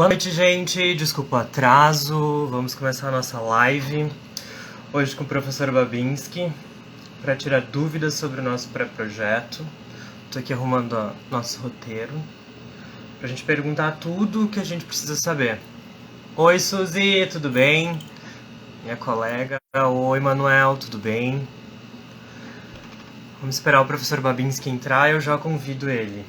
Boa noite, gente. Desculpa o atraso. Vamos começar a nossa live. Hoje com o professor Babinski, para tirar dúvidas sobre o nosso pré-projeto. Estou aqui arrumando nosso roteiro, para a gente perguntar tudo o que a gente precisa saber. Oi, Suzy, tudo bem? Minha colega. Oi, Manuel, tudo bem? Vamos esperar o professor Babinski entrar e eu já convido ele.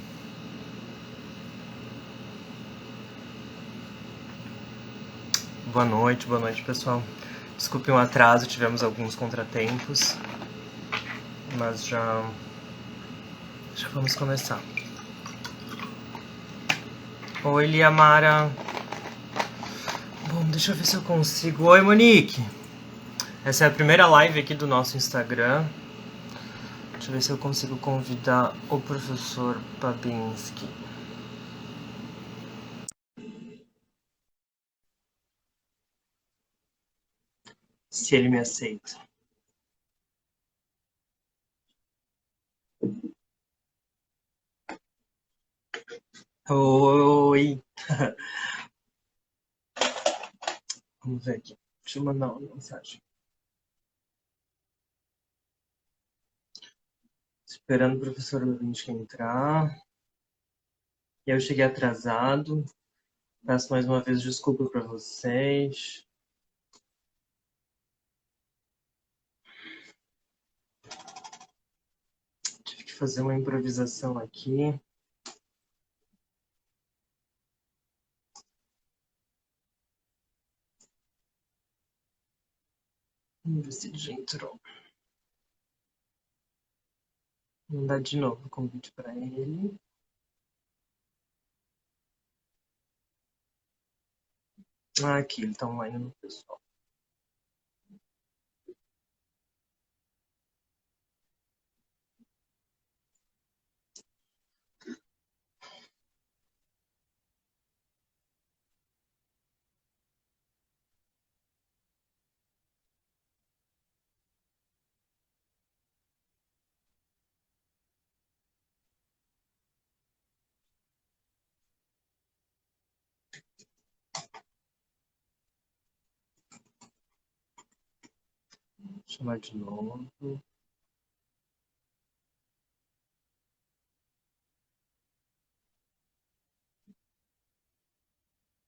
Boa noite, pessoal. Desculpem o atraso, tivemos alguns contratempos, mas já vamos começar. Oi, Liamara. Bom, deixa eu ver se eu consigo. Oi, Monique. Essa é a primeira live aqui do nosso Instagram. Deixa eu ver se eu consigo convidar o professor Babinski. Se ele me aceita. Oi. Vamos ver aqui. Deixa eu mandar uma mensagem. Esperando o professor Babinski entrar. Eu cheguei atrasado. Peço mais uma vez desculpa para vocês. Tive que fazer uma improvisação aqui. Vamos ver se ele já entrou. Vou mandar de novo o convite para ele. Aqui, ele está online no pessoal. Vou chamar de novo.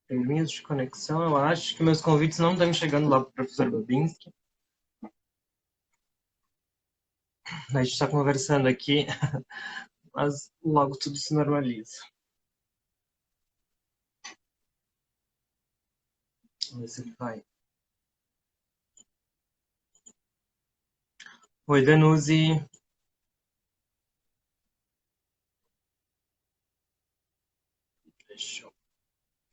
Probleminhas de conexão, eu acho que meus convites não estão chegando lá para o professor Babinski. A gente está conversando aqui, mas logo tudo se normaliza. Vamos ver se ele vai. Oi, Danuzi. Deixa eu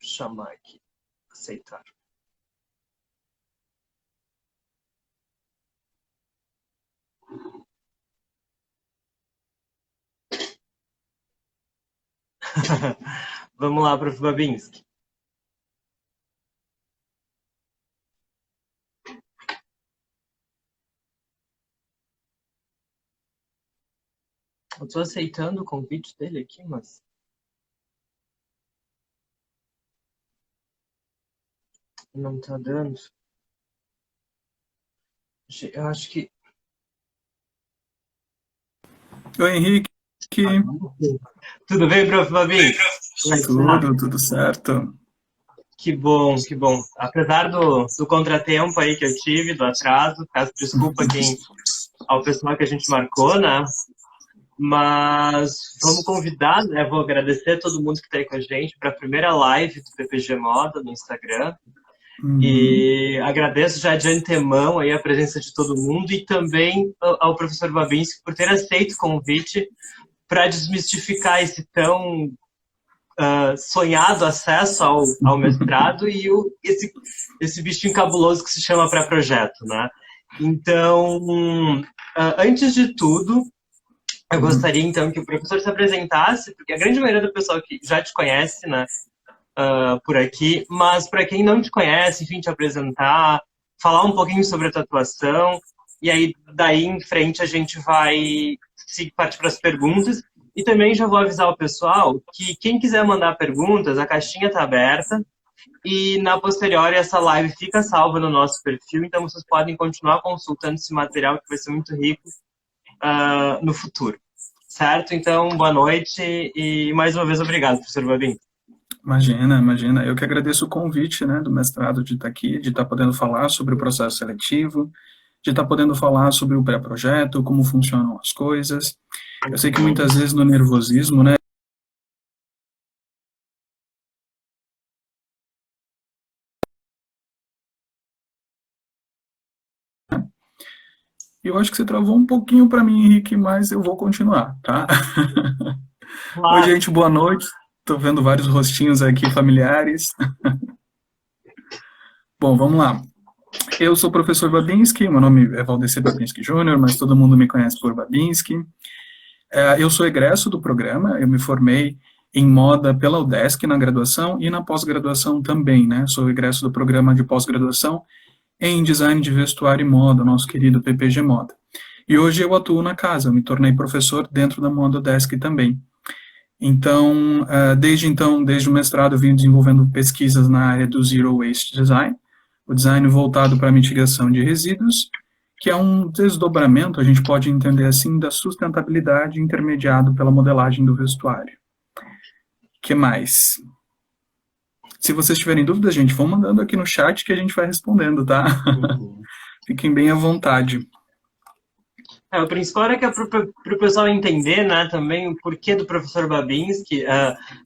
chamar aqui. Aceitar. Vamos lá, prof. Babinski. Eu estou aceitando o convite dele aqui, mas não está dando. Eu acho que... Oi, Henrique. Tudo bem, prof. Babinski? Tudo certo. Que bom, que bom. Apesar do contratempo aí que eu tive, do atraso, peço desculpa ao pessoal que a gente marcou, né? Mas vamos convidar, né? Vou agradecer a todo mundo que está aí com a gente para a primeira live do PPG Moda no Instagram. E agradeço já de antemão aí a presença de todo mundo e também ao professor Babinski por ter aceito o convite para desmistificar esse tão sonhado acesso ao mestrado e esse bichinho cabuloso que se chama pré-projeto, né? Então, antes de tudo, eu gostaria então que o professor se apresentasse, porque a grande maioria do pessoal que já te conhece, né, por aqui, mas para quem não te conhece, enfim, te apresentar, falar um pouquinho sobre a tua atuação, e aí daí em frente a gente vai partir para as perguntas. E também já vou avisar o pessoal que quem quiser mandar perguntas, a caixinha está aberta, E na posterior, essa live fica salva no nosso perfil, então vocês podem continuar consultando esse material que vai ser muito rico no futuro. Certo? Então, boa noite e mais uma vez obrigado, professor Babin. Imagina. Eu que agradeço o convite, né, do mestrado de estar aqui, de estar podendo falar sobre o processo seletivo, de estar podendo falar sobre o pré-projeto, como funcionam as coisas. Eu sei que muitas vezes no nervosismo, né, eu acho que você travou um pouquinho para mim, Henrique, mas eu vou continuar, tá? Oi, Claro. gente, boa noite. Estou vendo vários rostinhos aqui familiares. Bom, vamos lá. Eu sou o professor Babinski, meu nome é Valdecir Babinski Júnior, mas todo mundo me conhece por Babinski. Eu sou egresso do programa, eu me formei em moda pela UDESC na graduação e na pós-graduação também, né? Sou egresso do programa de pós-graduação em design de vestuário e moda, nosso querido PPG Moda. E hoje eu atuo na casa, eu me tornei professor dentro da Moda UDESC também. Então, desde o mestrado, eu vim desenvolvendo pesquisas na área do Zero Waste Design, o design voltado para a mitigação de resíduos, que é um desdobramento, a gente pode entender assim, da sustentabilidade intermediado pela modelagem do vestuário. Que mais? Se vocês tiverem dúvidas, gente, vão mandando aqui no chat que a gente vai respondendo, tá? Fiquem bem à vontade. O principal é que é para o pessoal entender, né, também o porquê do professor Babinski,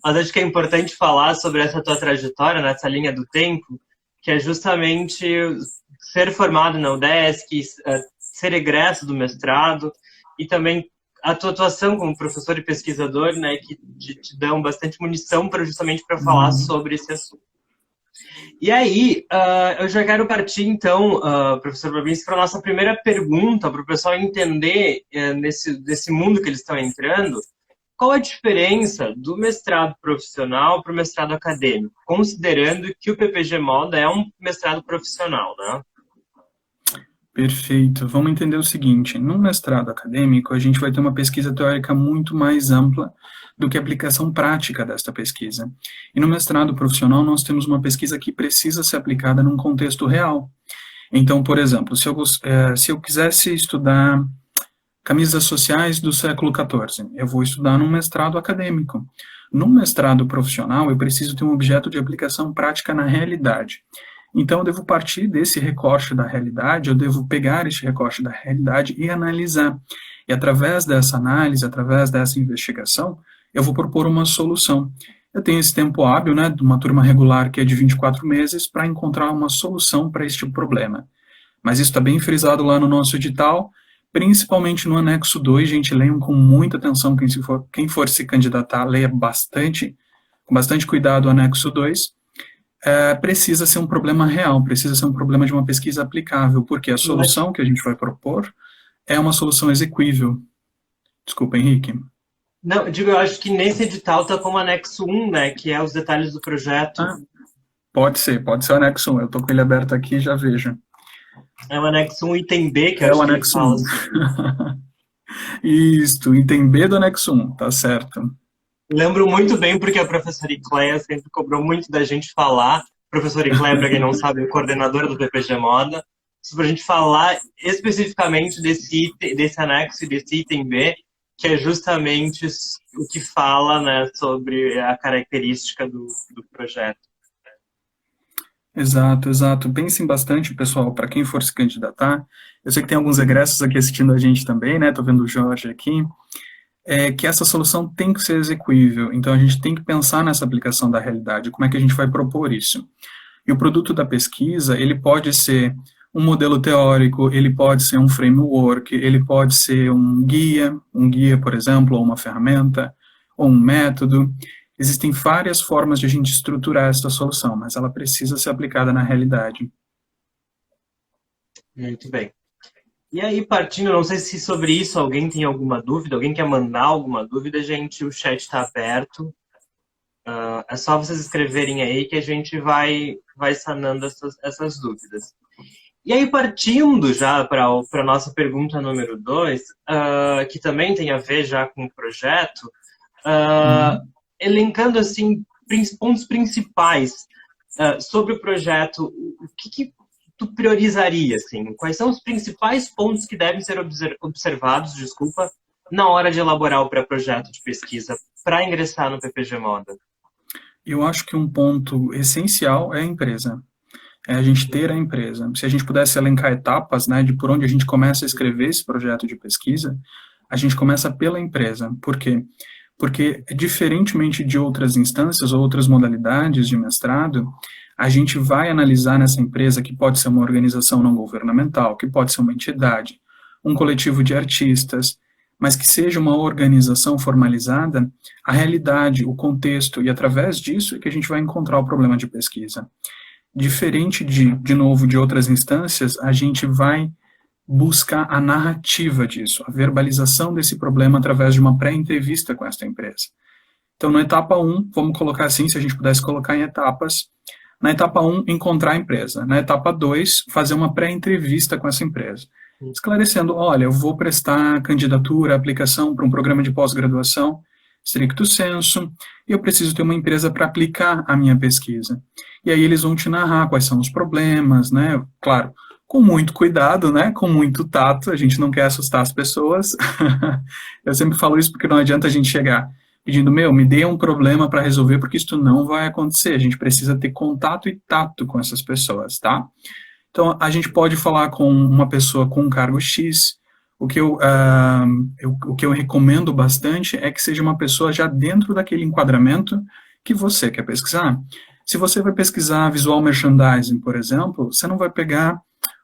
mas acho que é importante falar sobre essa tua trajetória, nessa linha do tempo, que é justamente ser formado na UDESC, ser egresso do mestrado, e também a tua atuação como professor e pesquisador, né, que te dão bastante munição justamente para falar sobre esse assunto. E aí, eu já quero partir, então, professor Babinski, para a nossa primeira pergunta, para o pessoal entender, nesse mundo que eles estão entrando, qual a diferença do mestrado profissional para o mestrado acadêmico, considerando que o PPG Moda é um mestrado profissional, né? Perfeito. Vamos entender o seguinte, no mestrado acadêmico, a gente vai ter uma pesquisa teórica muito mais ampla do que a aplicação prática desta pesquisa. E no mestrado profissional, nós temos uma pesquisa que precisa ser aplicada num contexto real. Então, por exemplo, se eu quisesse estudar camisas sociais do século XIV, eu vou estudar num mestrado acadêmico. No mestrado profissional, eu preciso ter um objeto de aplicação prática na realidade. Então, eu devo partir desse recorte da realidade, eu devo pegar esse recorte da realidade e analisar. E através dessa análise, através dessa investigação, eu vou propor uma solução. Eu tenho esse tempo hábil, né, de uma turma regular que é de 24 meses, para encontrar uma solução para este problema. Mas isso está bem frisado lá no nosso edital, principalmente no anexo 2, gente, leiam com muita atenção, quem for se candidatar, leia bastante, com bastante cuidado o anexo 2, precisa ser um problema real, precisa ser um problema de uma pesquisa aplicável, porque a solução que a gente vai propor é uma solução exequível. Desculpa, Henrique. Não, eu acho que nesse edital está como anexo 1, né, que é os detalhes do projeto. Pode ser o anexo 1, eu estou com ele aberto aqui e já vejo. É o anexo 1, item B, que eu acho o anexo 1. Isso, item B do anexo 1, tá certo. Lembro muito bem porque a professora Icléia sempre cobrou muito da gente falar. A professora Icléia, para quem não sabe, é coordenadora do PPG Moda. Para a gente falar especificamente desse anexo e desse item B, que é justamente o que fala, né, sobre a característica do projeto. Exato. Pensem bastante, pessoal, para quem for se candidatar. Eu sei que tem alguns egressos aqui assistindo a gente também, né? Estou vendo o Jorge aqui. Que essa solução tem que ser execuível. Então, a gente tem que pensar nessa aplicação da realidade. Como é que a gente vai propor isso? E o produto da pesquisa, ele pode ser um modelo teórico, ele pode ser um framework, ele pode ser um guia, por exemplo, ou uma ferramenta, ou um método. Existem várias formas de a gente estruturar essa solução, mas ela precisa ser aplicada na realidade. Muito bem. E aí, partindo, não sei se sobre isso alguém tem alguma dúvida, alguém quer mandar alguma dúvida, gente, o chat está aberto. É só vocês escreverem aí que a gente vai sanando essas dúvidas. E aí, partindo já para a nossa pergunta número 2, que também tem a ver já com o projeto, elencando, assim, pontos principais sobre o projeto, o que tu priorizaria, assim? Quais são os principais pontos que devem ser observados, na hora de elaborar o pré-projeto de pesquisa para ingressar no PPG Moda? Eu acho que um ponto essencial é a empresa. É a gente ter a empresa. Se a gente pudesse elencar etapas, né, de por onde a gente começa a escrever esse projeto de pesquisa, a gente começa pela empresa. Por quê? Porque, diferentemente de outras instâncias ou outras modalidades de mestrado, a gente vai analisar nessa empresa, que pode ser uma organização não governamental, que pode ser uma entidade, um coletivo de artistas, mas que seja uma organização formalizada, a realidade, o contexto, e através disso é que a gente vai encontrar o problema de pesquisa. Diferente de novo, de outras instâncias, a gente vai buscar a narrativa disso, a verbalização desse problema através de uma pré-entrevista com esta empresa. Então, na etapa 1, vamos colocar assim, se a gente pudesse colocar em etapas, na etapa 1, encontrar a empresa. Na etapa 2, fazer uma pré-entrevista com essa empresa. Esclarecendo, olha, eu vou prestar candidatura, aplicação para um programa de pós-graduação, stricto sensu, e eu preciso ter uma empresa para aplicar a minha pesquisa. E aí eles vão te narrar quais são os problemas, né? Claro, com muito cuidado, né? Com muito tato, a gente não quer assustar as pessoas. Eu sempre falo isso porque não adianta a gente chegar pedindo, me dê um problema para resolver, porque isso não vai acontecer. A gente precisa ter contato e tato com essas pessoas, tá? Então, a gente pode falar com uma pessoa com um cargo X. O que eu recomendo bastante é que seja uma pessoa já dentro daquele enquadramento que você quer pesquisar. Se você vai pesquisar visual merchandising, por exemplo, você não vai pegar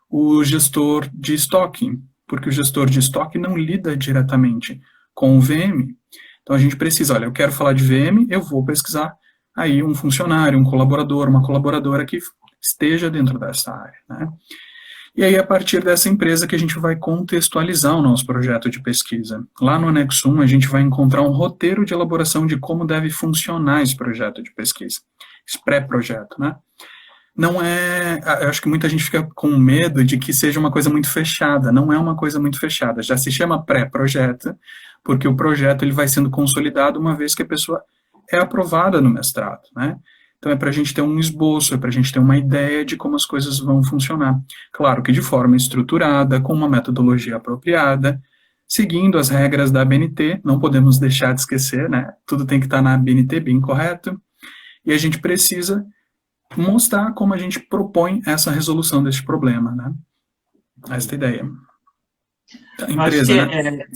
o gestor de estoque, porque o gestor de estoque não lida diretamente com o VM. Então, a gente precisa, olha, eu quero falar de VM, eu vou pesquisar aí um funcionário, um colaborador, uma colaboradora que esteja dentro dessa área, né? E aí, a partir dessa empresa que a gente vai contextualizar o nosso projeto de pesquisa. Lá no anexo 1, a gente vai encontrar um roteiro de elaboração de como deve funcionar esse projeto de pesquisa, esse pré-projeto, né? Não é, eu acho que muita gente fica com medo de que seja uma coisa muito fechada, não é uma coisa muito fechada, já se chama pré-projeto, porque o projeto ele vai sendo consolidado uma vez que a pessoa é aprovada no mestrado, né? Então é para a gente ter um esboço, é para a gente ter uma ideia de como as coisas vão funcionar. Claro que de forma estruturada, com uma metodologia apropriada, seguindo as regras da ABNT, não podemos deixar de esquecer, né? Tudo tem que estar na ABNT bem correto, e a gente precisa mostrar como a gente propõe essa resolução desse problema, né? Esta ideia. A empresa, né?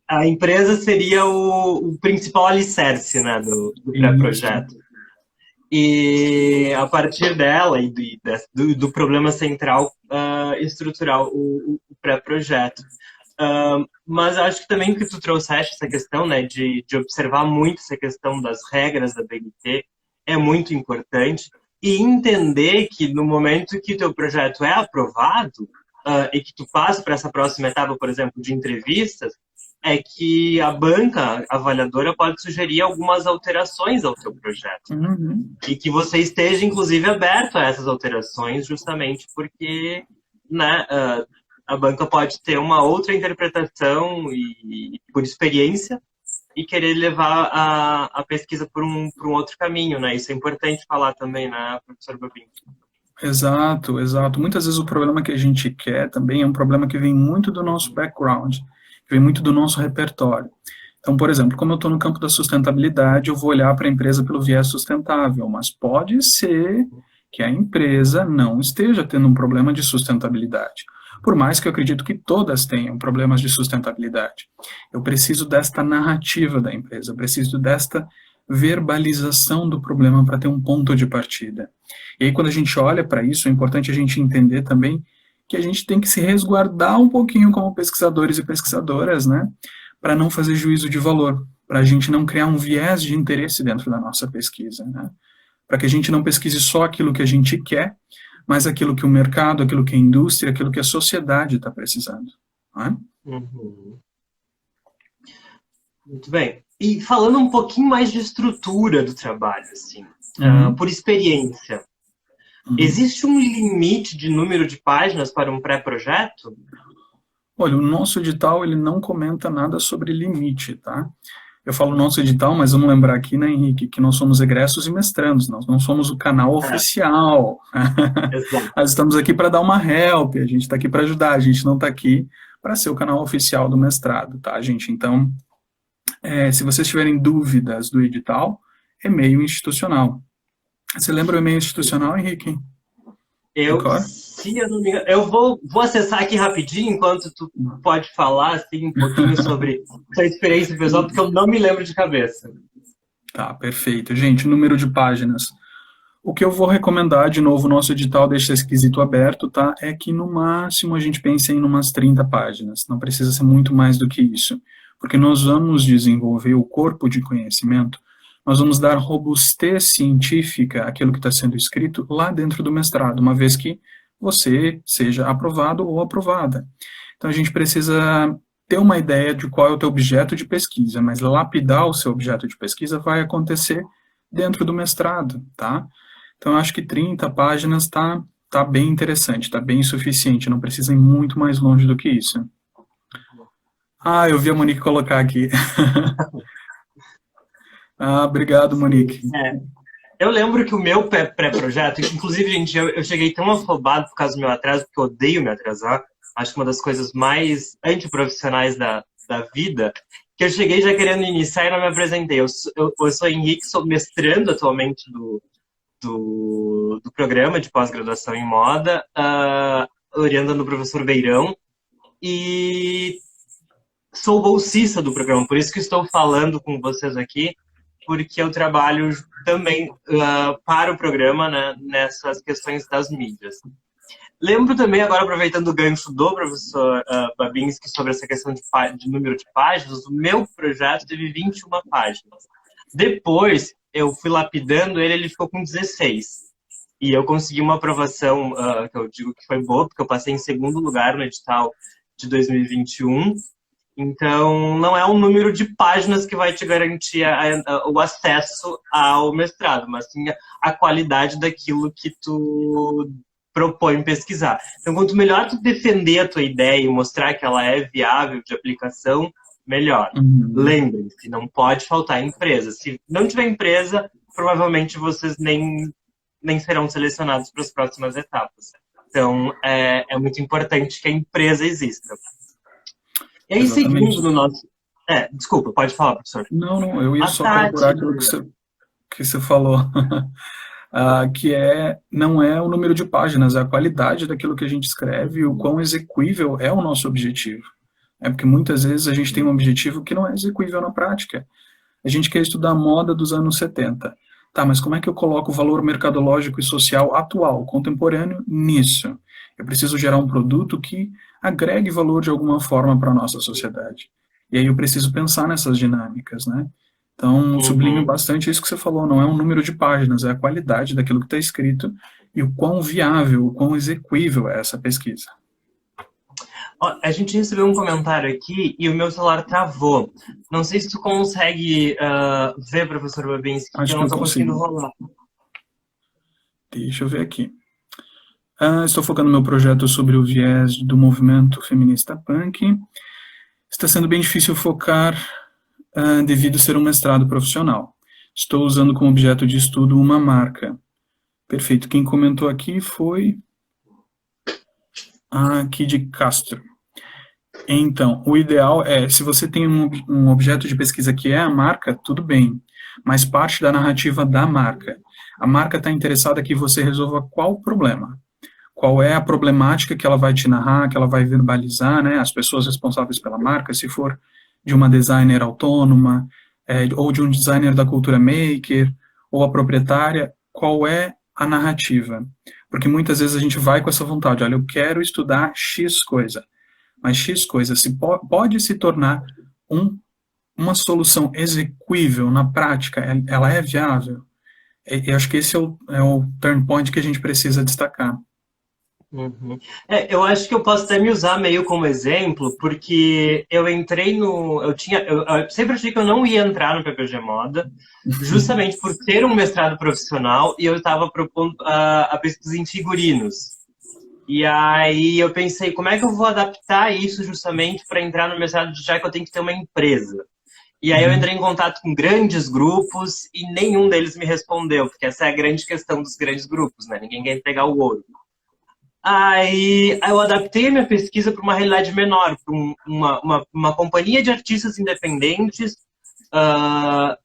A empresa seria o principal alicerce, né, do pré-projeto. E a partir dela e do problema central estrutural, o pré-projeto. Mas acho que também que tu trouxeste essa questão, né, de observar muito essa questão das regras da BNT é muito importante, e entender que no momento que o teu projeto é aprovado e que tu passa para essa próxima etapa, por exemplo, de entrevistas, é que a banca avaliadora pode sugerir algumas alterações ao teu projeto. Uhum. E que você esteja, inclusive, aberto a essas alterações, justamente porque, né, a banca pode ter uma outra interpretação e por experiência, e querer levar a pesquisa por um outro caminho, né? Isso é importante falar também, né, professor Bobin? Exato, exato. Muitas vezes o problema que a gente quer também é um problema que vem muito do nosso background, que vem muito do nosso repertório. Então, por exemplo, como eu estou no campo da sustentabilidade, eu vou olhar para a empresa pelo viés sustentável, mas pode ser que a empresa não esteja tendo um problema de sustentabilidade. Por mais que eu acredito que todas tenham problemas de sustentabilidade. Eu preciso desta narrativa da empresa, eu preciso desta verbalização do problema para ter um ponto de partida. E aí, quando a gente olha para isso, é importante a gente entender também que a gente tem que se resguardar um pouquinho como pesquisadores e pesquisadoras, né, para não fazer juízo de valor, para a gente não criar um viés de interesse dentro da nossa pesquisa, né, para que a gente não pesquise só aquilo que a gente quer, mas aquilo que o mercado, aquilo que a indústria, aquilo que a sociedade está precisando. Não é? Uhum. Muito bem. E falando um pouquinho mais de estrutura do trabalho, assim, por experiência, existe um limite de número de páginas para um pré-projeto? Olha, o nosso edital ele não comenta nada sobre limite, tá? Eu falo nosso edital, mas vamos lembrar aqui, né, Henrique, que nós somos egressos e mestrandos, nós não somos o canal oficial. Exato. Nós estamos aqui para dar uma help, a gente está aqui para ajudar, a gente não está aqui para ser o canal oficial do mestrado, tá, gente? Então, se vocês tiverem dúvidas do edital, e-mail institucional. Você lembra o e-mail institucional, Henrique? Se eu não me engano, eu vou acessar aqui rapidinho, enquanto tu pode falar assim, um pouquinho sobre sua experiência pessoal, porque eu não me lembro de cabeça. Tá, perfeito. Gente, número de páginas. O que eu vou recomendar, de novo, o nosso edital deixa esse quesito aberto, tá? É que no máximo a gente pense em umas 30 páginas. Não precisa ser muito mais do que isso. Porque nós vamos desenvolver o corpo de conhecimento, nós vamos dar robustez científica àquilo que está sendo escrito lá dentro do mestrado, uma vez que você seja aprovado ou aprovada. Então a gente precisa ter uma ideia de qual é o teu objeto de pesquisa, mas lapidar o seu objeto de pesquisa vai acontecer dentro do mestrado, tá? Então eu acho que 30 páginas tá bem interessante, tá bem suficiente, não precisa ir muito mais longe do que isso. Ah, eu vi a Monique colocar aqui. Ah, obrigado, Monique. Eu lembro que o meu pré-projeto, inclusive, gente, eu cheguei tão afobado por causa do meu atraso, porque eu odeio me atrasar, acho que uma das coisas mais antiprofissionais da vida, que eu cheguei já querendo iniciar e não me apresentei. Eu sou Henrique, sou mestrando atualmente do programa de pós-graduação em moda, orientando o professor Beirão, e sou bolsista do programa, por isso que estou falando com vocês aqui, porque eu trabalho também para o programa, né, nessas questões das mídias. Lembro também, agora aproveitando o gancho do professor Babinski sobre essa questão de número de páginas, o meu projeto teve 21 páginas. Depois, eu fui lapidando ele ficou com 16. E eu consegui uma aprovação, que eu digo que foi boa, porque eu passei em segundo lugar no edital de 2021. Então, não é um número de páginas que vai te garantir o acesso ao mestrado, mas sim a qualidade daquilo que tu propõe pesquisar. Então, quanto melhor tu defender a tua ideia e mostrar que ela é viável de aplicação, melhor. Lembrem-se, não pode faltar empresa. Se não tiver empresa, provavelmente vocês nem serão selecionados para as próximas etapas. Então, é muito importante que a empresa exista. E aí, seguindo no nosso... desculpa, pode falar, professor. Não, eu ia só corroborar aquilo que você falou. Que não é o número de páginas, é a qualidade daquilo que a gente escreve e o quão execuível é o nosso objetivo. Porque muitas vezes a gente tem um objetivo que não é execuível na prática. A gente quer estudar a moda dos anos 70. Tá, mas como é que eu coloco o valor mercadológico e social atual, contemporâneo, nisso? Eu preciso gerar um produto que agregue valor de alguma forma para a nossa sociedade. E aí eu preciso pensar nessas dinâmicas, né? Então, sublinho bastante isso que você falou, não é um número de páginas, é a qualidade daquilo que está escrito e o quão viável, o quão execuível é essa pesquisa. A gente recebeu um comentário aqui e o meu celular travou. Não sei se tu consegue ver, professor Babinski, que eu não estou conseguindo rolar. Deixa eu ver aqui. Estou focando meu projeto sobre o viés do movimento feminista punk. Está sendo bem difícil focar devido a ser um mestrado profissional. Estou usando como objeto de estudo uma marca. Perfeito. Quem comentou aqui foi aqui de Castro. Então, o ideal é, se você tem um objeto de pesquisa que é a marca, tudo bem, mas parte da narrativa da marca. A marca está interessada que você resolva qual problema. Qual é a problemática que ela vai te narrar, que ela vai verbalizar, né? As pessoas responsáveis pela marca, se for de uma designer autônoma, ou de um designer da cultura maker, ou a proprietária, qual é a narrativa? Porque muitas vezes a gente vai com essa vontade, olha, eu quero estudar X coisa, mas X coisa pode se tornar uma solução execuível na prática, ela é viável? Eu acho que esse é o turn point que a gente precisa destacar. Eu acho que eu posso até me usar meio como exemplo, porque eu entrei eu sempre achei que eu não ia entrar no PPG Moda, justamente por ter um mestrado profissional e eu estava propondo a pesquisa em figurinos. E aí eu pensei, como é que eu vou adaptar isso justamente para entrar no mestrado, já que eu tenho que ter uma empresa? E aí eu entrei em contato com grandes grupos e nenhum deles me respondeu, porque essa é a grande questão dos grandes grupos, né? Ninguém quer entregar o ouro. Aí eu adaptei a minha pesquisa para uma realidade menor, para uma companhia de artistas independentes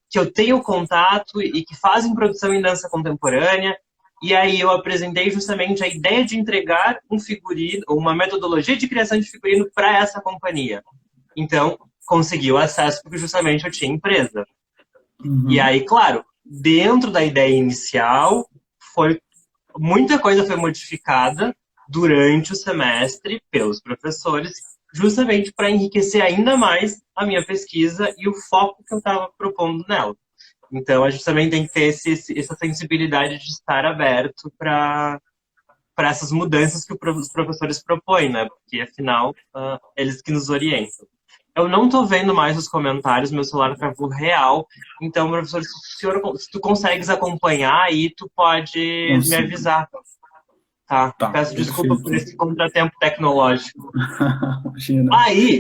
que eu tenho contato e que fazem produção em dança contemporânea. E aí eu apresentei justamente a ideia de entregar um figurino, uma metodologia de criação de figurino para essa companhia. Então, consegui o acesso porque justamente eu tinha empresa. E aí, claro, dentro da ideia inicial, muita coisa foi modificada durante o semestre pelos professores, justamente para enriquecer ainda mais a minha pesquisa e o foco que eu estava propondo nela. Então, a gente também tem que ter essa sensibilidade de estar aberto para essas mudanças que os professores propõem, né? Porque, afinal, eles que nos orientam. Eu não estou vendo mais os comentários, meu celular travou real. Então, professor, se tu consegues acompanhar aí, tu pode me avisar. Tá? Peço desculpa por esse contratempo tecnológico. Imagina. Aí,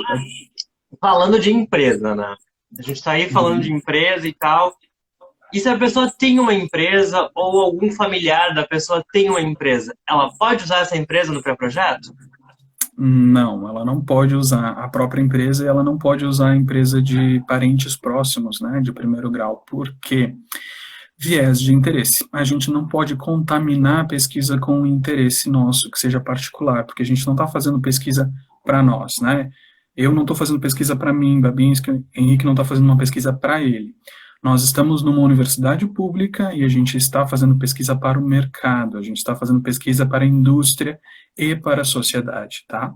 falando de empresa, né? A gente está aí falando de empresa e tal. E se a pessoa tem uma empresa ou algum familiar da pessoa tem uma empresa, ela pode usar essa empresa no pré-projeto? Não, ela não pode usar a própria empresa e ela não pode usar a empresa de parentes próximos, né, de primeiro grau. Por quê? Viés de interesse. A gente não pode contaminar a pesquisa com um interesse nosso, que seja particular, porque a gente não está fazendo pesquisa para nós, né? Eu não estou fazendo pesquisa para mim, Babinski, Henrique não está fazendo uma pesquisa para ele. Nós estamos numa universidade pública e a gente está fazendo pesquisa para o mercado, a gente está fazendo pesquisa para a indústria e para a sociedade, tá?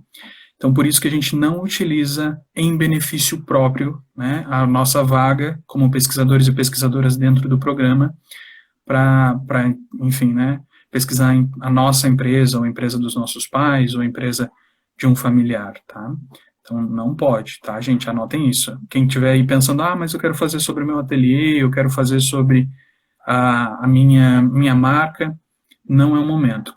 Então, por isso que a gente não utiliza em benefício próprio, né, a nossa vaga como pesquisadores e pesquisadoras dentro do programa para enfim, né, pesquisar a nossa empresa, ou a empresa dos nossos pais, ou a empresa de um familiar, tá? Então, não pode, tá, gente? Anotem isso. Quem estiver aí pensando, mas eu quero fazer sobre o meu ateliê, eu quero fazer sobre a minha marca, não é o momento.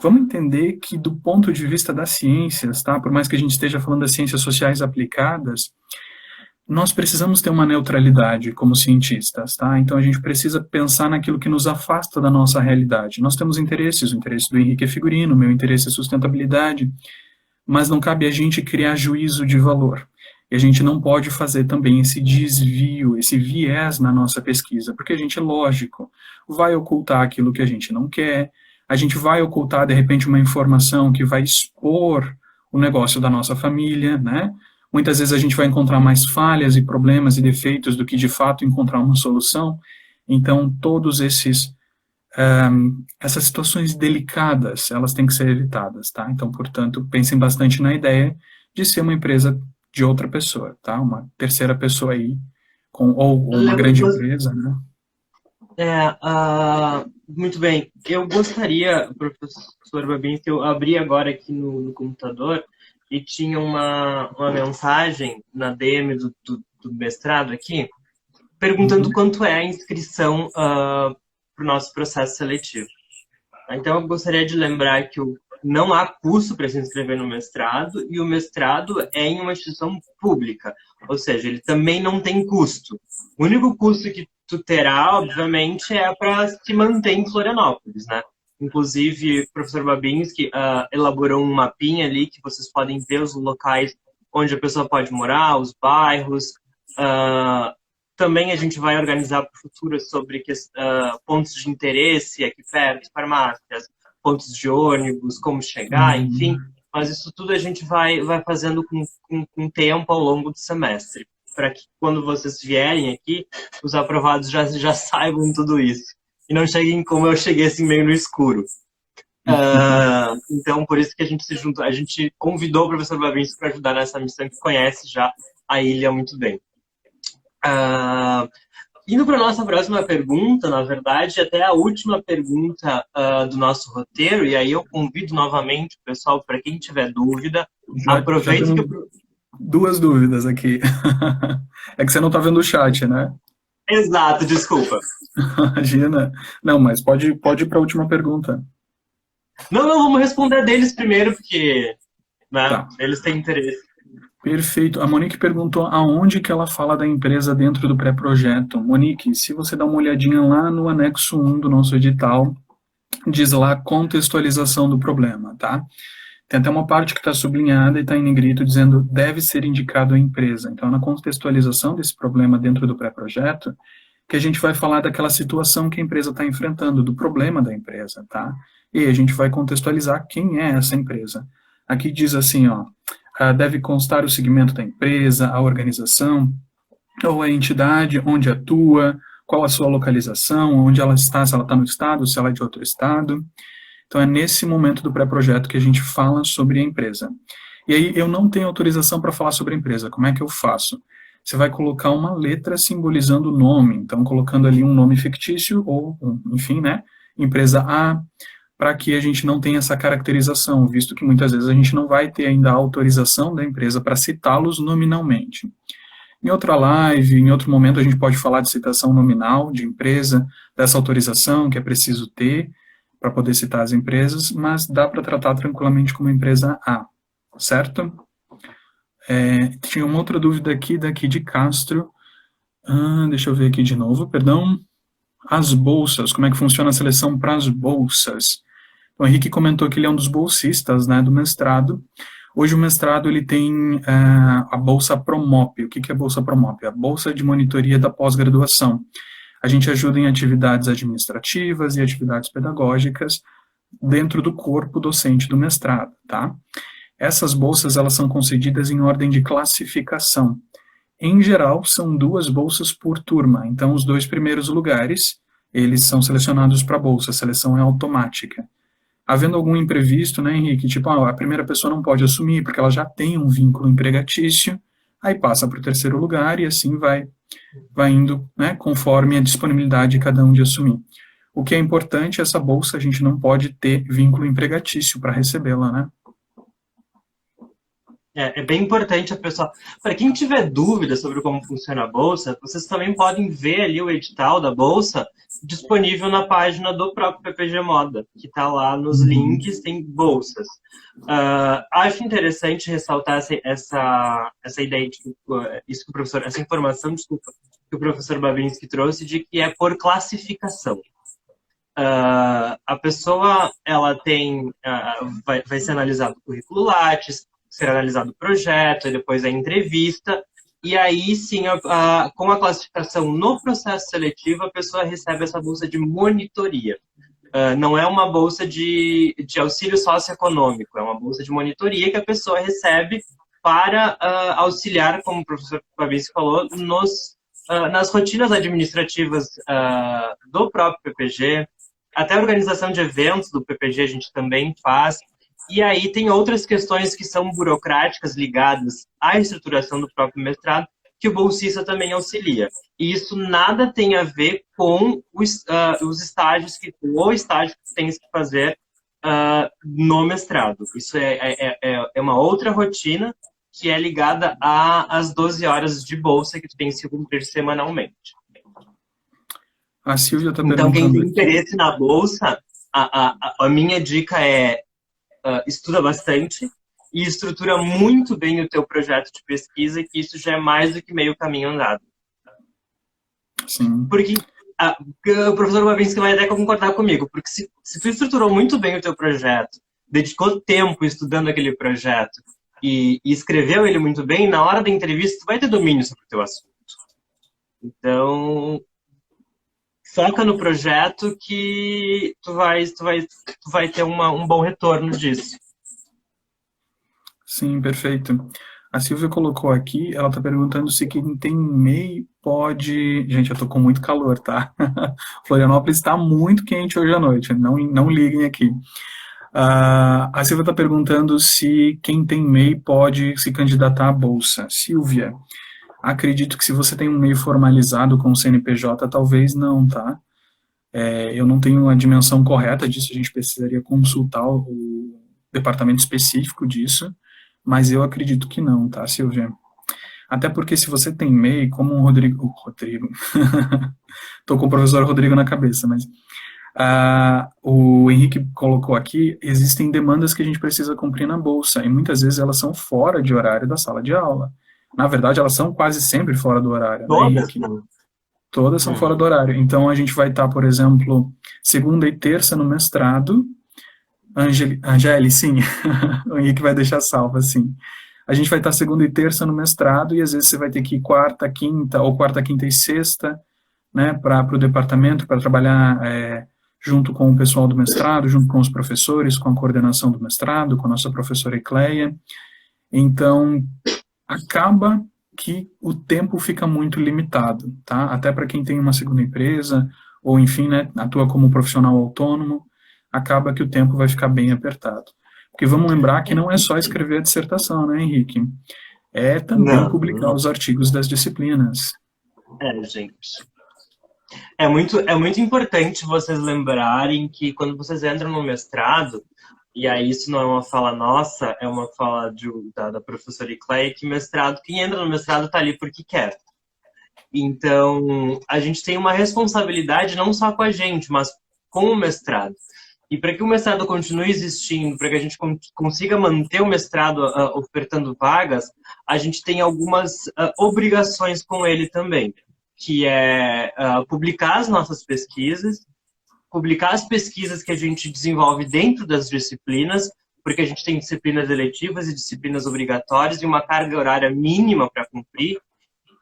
Vamos entender que, do ponto de vista das ciências, tá? Por mais que a gente esteja falando das ciências sociais aplicadas, nós precisamos ter uma neutralidade como cientistas, tá? Então, a gente precisa pensar naquilo que nos afasta da nossa realidade. Nós temos interesses, o interesse do Henrique é figurino, o meu interesse é sustentabilidade, mas não cabe a gente criar juízo de valor. E a gente não pode fazer também esse desvio, esse viés na nossa pesquisa, porque a gente, lógico, vai ocultar aquilo que a gente não quer, a gente vai ocultar, de repente, uma informação que vai expor o negócio da nossa família, né? Muitas vezes a gente vai encontrar mais falhas e problemas e defeitos do que, de fato, encontrar uma solução. Então, todos essas situações delicadas, elas têm que ser evitadas, tá? Então, portanto, pensem bastante na ideia de ser uma empresa de outra pessoa, tá? Uma terceira pessoa aí, ou uma grande empresa, né? Muito bem. Eu gostaria, professor Babin, que eu abri agora aqui no computador e tinha uma mensagem na DM do mestrado aqui, perguntando quanto é a inscrição para o nosso processo seletivo. Então, eu gostaria de lembrar que não há custo para se inscrever no mestrado, e o mestrado é em uma instituição pública, ou seja, ele também não tem custo. O único custo que tu terá, obviamente, é para se manter em Florianópolis, né? Inclusive, o professor Babinski elaborou um mapinha ali que vocês podem ver os locais onde a pessoa pode morar, os bairros. Também a gente vai organizar para o futuro sobre pontos de interesse aqui perto, farmácias, pontos de ônibus, como chegar, enfim. Mas isso tudo a gente vai fazendo com tempo ao longo do semestre, para que quando vocês vierem aqui, os aprovados já saibam tudo isso. E não cheguem como eu cheguei, assim, meio no escuro. Então, por isso que a gente se juntou, a gente convidou o professor Babinski para ajudar nessa missão, que conhece já a ilha muito bem. Indo para a nossa próxima pergunta, na verdade, até a última pergunta do nosso roteiro, e aí eu convido novamente o pessoal, para quem tiver dúvida, aproveite que eu... Duas dúvidas aqui. É que você não está vendo o chat, né? Exato, desculpa. Imagina. Não, mas pode ir para a última pergunta. Não, vamos responder deles primeiro, porque, né, tá, eles têm interesse. Perfeito. A Monique perguntou aonde que ela fala da empresa dentro do pré-projeto. Monique, se você dá uma olhadinha lá no anexo 1 do nosso edital, diz lá contextualização do problema, tá? Tem até uma parte que está sublinhada e está em negrito dizendo deve ser indicado a empresa. Então, na contextualização desse problema dentro do pré-projeto, que a gente vai falar daquela situação que a empresa está enfrentando, do problema da empresa, tá? E a gente vai contextualizar quem é essa empresa. Aqui diz assim, ó, deve constar o segmento da empresa, a organização, ou a entidade, onde atua, qual a sua localização, onde ela está, se ela está no estado, se ela é de outro estado. Então, é nesse momento do pré-projeto que a gente fala sobre a empresa. E aí, eu não tenho autorização para falar sobre a empresa. Como é que eu faço? Você vai colocar uma letra simbolizando o nome. Então, colocando ali um nome fictício, ou, enfim, né, empresa A, para que a gente não tenha essa caracterização, visto que muitas vezes a gente não vai ter ainda a autorização da empresa para citá-los nominalmente. Em outra live, em outro momento, a gente pode falar de citação nominal de empresa, dessa autorização que é preciso ter para poder citar as empresas, mas dá para tratar tranquilamente como empresa A, certo? Tinha uma outra dúvida aqui, daqui de Castro. Deixa eu ver aqui de novo, perdão. As bolsas, como é que funciona a seleção para as bolsas? O Henrique comentou que ele é um dos bolsistas, né, do mestrado. Hoje o mestrado ele tem a Bolsa Promop. O que é a Bolsa Promop? A Bolsa de Monitoria da Pós-Graduação. A gente ajuda em atividades administrativas e atividades pedagógicas dentro do corpo docente do mestrado, tá? Essas bolsas, elas são concedidas em ordem de classificação. Em geral, são 2 bolsas por turma. Então, os 2 primeiros lugares, eles são selecionados para a bolsa. A seleção é automática. Havendo algum imprevisto, né, Henrique? Tipo, a primeira pessoa não pode assumir, porque ela já tem um vínculo empregatício, aí passa para o 3º lugar e assim vai indo, né, conforme a disponibilidade de cada um de assumir. O que é importante, essa bolsa a gente não pode ter vínculo empregatício para recebê-la, né? É bem importante a pessoa... Para quem tiver dúvida sobre como funciona a Bolsa, vocês também podem ver ali o edital da Bolsa disponível na página do próprio PPG Moda, que está lá nos links, tem bolsas. Acho interessante ressaltar essa ideia, de, isso que o professor, essa informação, desculpa, que o professor Babinski trouxe, de que é por classificação. A pessoa, ela tem, vai ser analisado o currículo Lattes, ser analisado o projeto, e depois a entrevista, e aí sim, com a classificação no processo seletivo, a pessoa recebe essa bolsa de monitoria. Não é uma bolsa de auxílio socioeconômico, é uma bolsa de monitoria que a pessoa recebe para auxiliar, como o professor Fabrício falou, nas rotinas administrativas do próprio PPG, até a organização de eventos do PPG a gente também faz. E aí tem outras questões que são burocráticas ligadas à estruturação do próprio mestrado, que o bolsista também auxilia. E isso nada tem a ver com os estágios, o estágio que tem que fazer no mestrado. Isso é uma outra rotina que é ligada às 12 horas de bolsa que tu tem que se cumprir semanalmente. A Silvia está então, perguntando... quem tem interesse na bolsa, a minha dica é estuda bastante e estrutura muito bem o teu projeto de pesquisa, que isso já é mais do que meio caminho andado. Sim. Porque o professor Babinski vai até concordar comigo, porque se tu estruturou muito bem o teu projeto, dedicou tempo estudando aquele projeto e escreveu ele muito bem, na hora da entrevista tu vai ter domínio sobre o teu assunto. Então, foca no projeto que tu vai ter um bom retorno disso. Sim, perfeito. A Silvia colocou aqui, ela está perguntando se quem tem MEI pode... Gente, eu estou com muito calor, tá? Florianópolis está muito quente hoje à noite, não liguem aqui. A Silvia está perguntando se quem tem MEI pode se candidatar à Bolsa. Silvia, acredito que se você tem um MEI formalizado com o CNPJ, talvez não, tá? Eu não tenho a dimensão correta disso, a gente precisaria consultar o departamento específico disso, mas eu acredito que não, tá, Silvia? Até porque se você tem MEI, como o Rodrigo, tô com o professor Rodrigo na cabeça, mas O Henrique colocou aqui, existem demandas que a gente precisa cumprir na bolsa, e muitas vezes elas são fora de horário da sala de aula. Na verdade, elas são quase sempre fora do horário, né, Todas, Henrique? né? Todas são fora do horário. Então, a gente vai estar, por exemplo, segunda e terça no mestrado. Angeli, sim, o Henrique vai deixar salvo, assim. A gente vai estar segunda e terça no mestrado, e às vezes você vai ter que ir quarta, quinta, ou quarta, quinta e sexta, né, para o departamento, para trabalhar junto com o pessoal do mestrado, junto com os professores, com a coordenação do mestrado, com a nossa professora Ecleia. Então, acaba que o tempo fica muito limitado, tá? Até para quem tem uma segunda empresa, ou enfim, né, atua como profissional autônomo, acaba que o tempo vai ficar bem apertado. Porque vamos lembrar que não é só escrever a dissertação, né, Henrique? É também Não, publicar os artigos das disciplinas. gente. É muito importante vocês lembrarem que quando vocês entram no mestrado, e aí isso não é uma fala nossa, é uma fala da professora Clay, que quem entra no mestrado está ali porque quer. Então, a gente tem uma responsabilidade não só com a gente, mas com o mestrado. E para que o mestrado continue existindo, para que a gente consiga manter o mestrado ofertando vagas, a gente tem algumas obrigações com ele também, que é publicar as nossas pesquisas, publicar as pesquisas que a gente desenvolve dentro das disciplinas, porque a gente tem disciplinas eletivas e disciplinas obrigatórias e uma carga horária mínima para cumprir.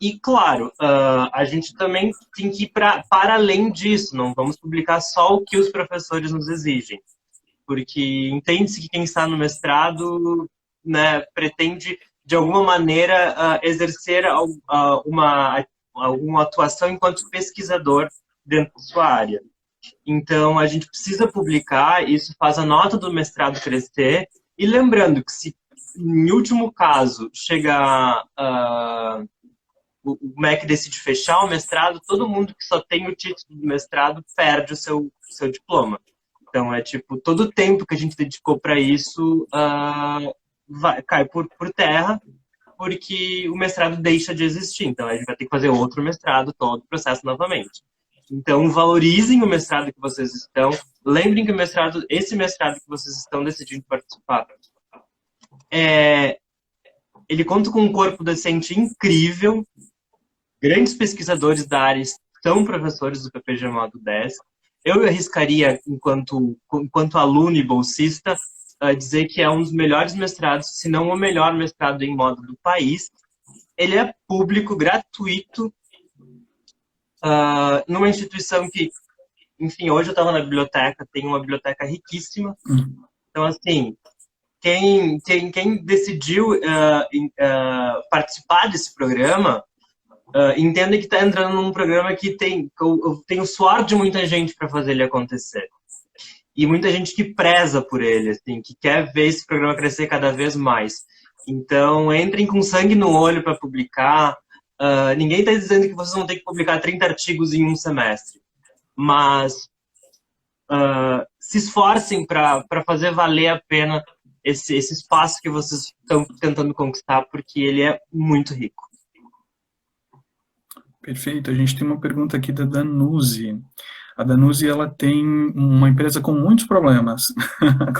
E, claro, a gente também tem que ir para além disso, não vamos publicar só o que os professores nos exigem, porque entende-se que quem está no mestrado, né, pretende, de alguma maneira, exercer uma atuação enquanto pesquisador dentro da sua área. Então, a gente precisa publicar, isso faz a nota do mestrado crescer, e lembrando que se, em último caso, chegar... o MEC decide fechar o mestrado, todo mundo que só tem o título do mestrado perde o seu diploma. Então, é tipo, todo o tempo que a gente dedicou para isso cai por terra, porque o mestrado deixa de existir. Então, a gente vai ter que fazer outro mestrado, todo o processo novamente. Então, valorizem o mestrado que vocês estão. Lembrem que esse mestrado que vocês estão decidindo participar, ele conta com um corpo docente incrível. Grandes pesquisadores da área são professores do PPG Modo 10. Eu arriscaria, enquanto aluno e bolsista, dizer que é um dos melhores mestrados, se não o melhor mestrado em modo do país. Ele é público, gratuito, numa instituição que, enfim, hoje eu estava na biblioteca, tem uma biblioteca riquíssima. Então, assim, quem decidiu participar desse programa, entenda que está entrando num programa que tem o suor de muita gente para fazer ele acontecer. E muita gente que preza por ele, assim, que quer ver esse programa crescer cada vez mais. Então, entrem com sangue no olho para publicar. Ninguém está dizendo que vocês vão ter que publicar 30 artigos em um semestre. Mas se esforcem para fazer valer a pena esse espaço que vocês estão tentando conquistar, porque ele é muito rico. Perfeito. A gente tem uma pergunta aqui da Danuzi. A Danuzi, ela tem uma empresa com muitos problemas.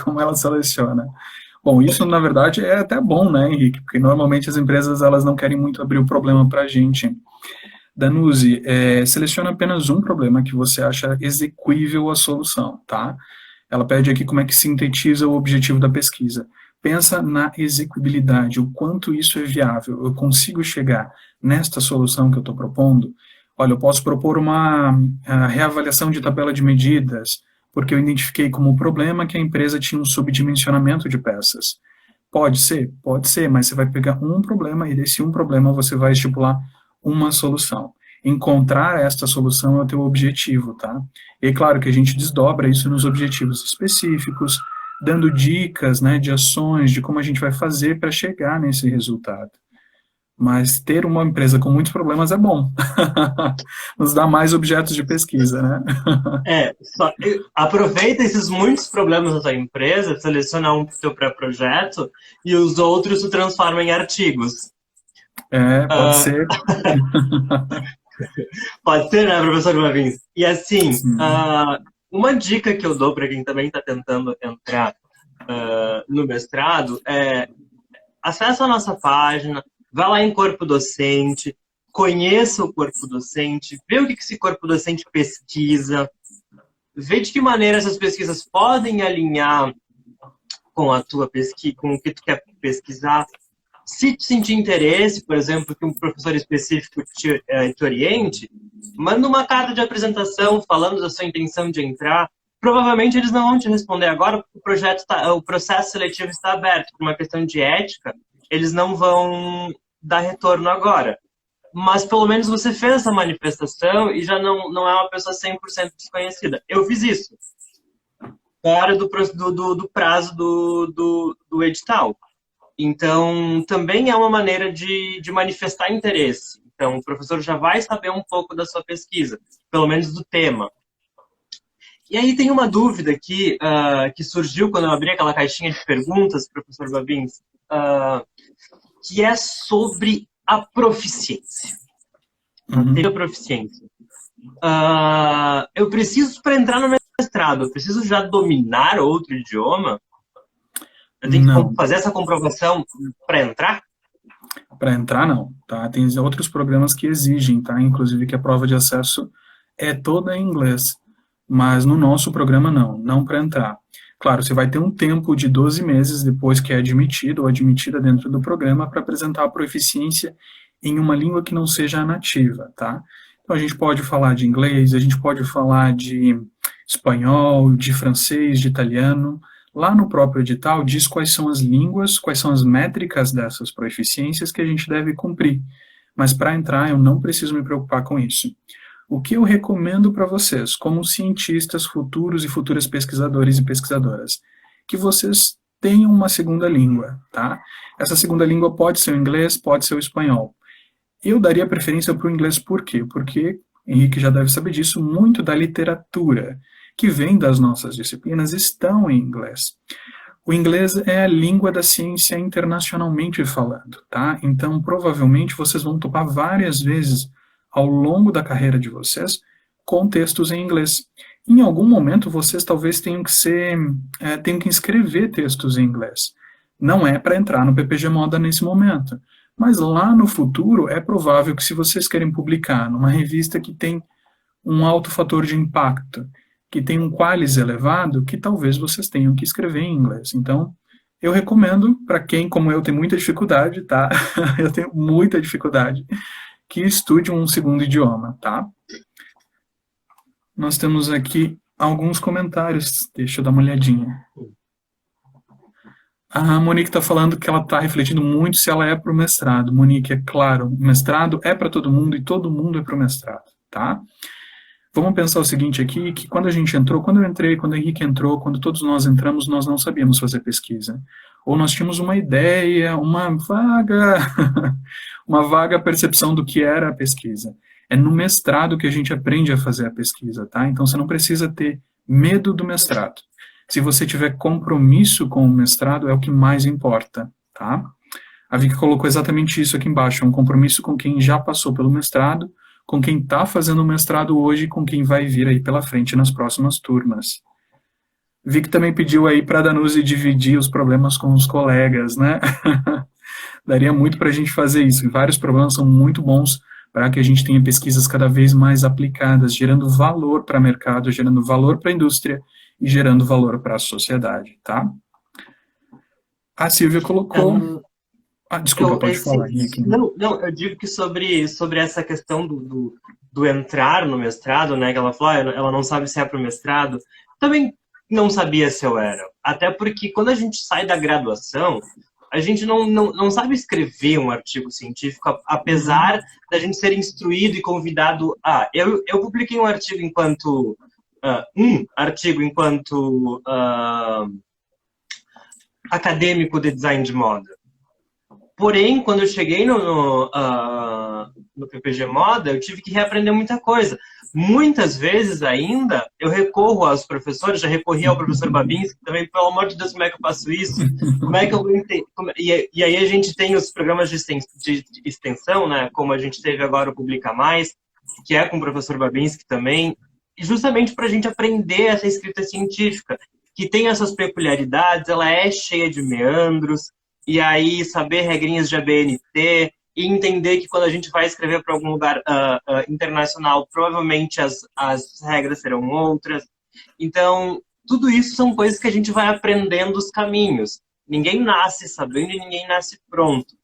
Como ela seleciona? Bom, isso, na verdade, é até bom, né, Henrique? Porque, normalmente, as empresas elas não querem muito abrir o problema para a gente. Danuzi, seleciona apenas um problema que você acha execuível a solução, tá? Ela pede aqui como é que sintetiza o objetivo da pesquisa. Pensa na execuibilidade, o quanto isso é viável. Eu consigo chegar nesta solução que eu estou propondo? Olha, eu posso propor uma reavaliação de tabela de medidas, porque eu identifiquei como problema que a empresa tinha um subdimensionamento de peças. Pode ser, mas você vai pegar um problema e desse um problema você vai estipular uma solução. Encontrar esta solução é o teu objetivo, tá? E é claro que a gente desdobra isso nos objetivos específicos, dando dicas, né, de ações, de como a gente vai fazer para chegar nesse resultado. Mas ter uma empresa com muitos problemas é bom. Nos dá mais objetos de pesquisa, né? Aproveita esses muitos problemas da sua empresa, seleciona um para o seu pré-projeto e os outros se transforma em artigos. Pode ser. Pode ser, né, professor Marvins? E assim, uma dica que eu dou para quem também está tentando entrar no mestrado é acessa a nossa página, vá lá em corpo docente, conheça o corpo docente, vê o que esse corpo docente pesquisa, vê de que maneira essas pesquisas podem alinhar com a tua pesquisa, com o que tu quer pesquisar. Se tu sentir interesse, por exemplo, que um professor específico te oriente, manda uma carta de apresentação falando da sua intenção de entrar. Provavelmente eles não vão te responder agora, porque o processo seletivo está aberto. Por uma questão de ética, eles não vão dar retorno agora. Mas pelo menos você fez essa manifestação e já não é uma pessoa 100% desconhecida. Eu fiz isso fora do prazo do edital. Então, também é uma maneira de manifestar interesse. Então, o professor já vai saber um pouco da sua pesquisa, pelo menos do tema. E aí tem uma dúvida aqui, que surgiu quando eu abri aquela caixinha de perguntas, professor Babins, que é sobre a proficiência. A proficiência. Eu preciso, para entrar no mestrado, eu preciso já dominar outro idioma? Eu tenho que fazer essa comprovação para entrar? Para entrar, não. Tá? Tem outros programas que exigem, tá? Inclusive que a prova de acesso é toda em inglês. Mas no nosso programa, não para entrar. Claro, você vai ter um tempo de 12 meses depois que é admitido ou admitida dentro do programa para apresentar a proficiência em uma língua que não seja a nativa, tá? Então a gente pode falar de inglês, a gente pode falar de espanhol, de francês, de italiano. Lá no próprio edital diz quais são as línguas, quais são as métricas dessas proficiências que a gente deve cumprir. Mas para entrar eu não preciso me preocupar com isso. O que eu recomendo para vocês, como cientistas futuros e futuras pesquisadores e pesquisadoras, que vocês tenham uma segunda língua, tá? Essa segunda língua pode ser o inglês, pode ser o espanhol. Eu daria preferência para o inglês por quê? Porque, Henrique já deve saber disso, muito da literatura que vem das nossas disciplinas estão em inglês. O inglês é a língua da ciência internacionalmente falando, tá? Então, provavelmente, vocês vão topar várias vezes ao longo da carreira de vocês com textos em inglês. Em algum momento, vocês talvez tenham que escrever textos em inglês. Não é para entrar no PPG Moda nesse momento, mas lá no futuro é provável que se vocês querem publicar numa revista que tem um alto fator de impacto, que tem um qualis elevado, que talvez vocês tenham que escrever em inglês. Então, eu recomendo para quem, como eu, tem muita dificuldade, tá? Eu tenho muita dificuldade, que estude um segundo idioma, tá? Nós temos aqui alguns comentários, deixa eu dar uma olhadinha. A Monique está falando que ela está refletindo muito se ela é para o mestrado. Monique, é claro, o mestrado é para todo mundo e todo mundo é para o mestrado, tá? Vamos pensar o seguinte aqui, que quando a gente entrou, quando eu entrei, quando o Henrique entrou, quando todos nós entramos, nós não sabíamos fazer pesquisa. Ou nós tínhamos uma ideia, uma vaga percepção do que era a pesquisa. É no mestrado que a gente aprende a fazer a pesquisa, tá? Então você não precisa ter medo do mestrado. Se você tiver compromisso com o mestrado, é o que mais importa, tá? A Vicky colocou exatamente isso aqui embaixo, um compromisso com quem já passou pelo mestrado, com quem está fazendo o mestrado hoje e com quem vai vir aí pela frente nas próximas turmas. Vicky também pediu aí para a Danuse dividir os problemas com os colegas, né? Daria muito para a gente fazer isso, e vários problemas são muito bons para que a gente tenha pesquisas cada vez mais aplicadas, gerando valor para o mercado, gerando valor para a indústria e gerando valor para a sociedade, tá? A Silvia colocou... desculpa, pode falar, Henrique. Não, eu digo que sobre essa questão do entrar no mestrado, né, que ela falou, ela não sabe se é para o mestrado, também não sabia se eu era. Até porque quando a gente sai da graduação, a gente não sabe escrever um artigo científico, apesar da gente ser instruído e convidado a... Eu publiquei um artigo enquanto... acadêmico de design de moda. Porém, quando eu cheguei no PPG Moda, eu tive que reaprender muita coisa. Muitas vezes ainda, eu recorro aos professores, já recorri ao professor Babins, que também, pelo amor de Deus, como é que eu faço isso? Como é que eu vou entender? E aí a gente tem os programas de extensão, né? Como a gente teve agora o Publica Mais, que é com o professor Babins, que também justamente para a gente aprender essa escrita científica, que tem essas peculiaridades, ela é cheia de meandros, e aí saber regrinhas de ABNT, e entender que quando a gente vai escrever para algum lugar internacional, provavelmente as regras serão outras. Então, tudo isso são coisas que a gente vai aprendendo os caminhos. Ninguém nasce sabendo e ninguém nasce pronto.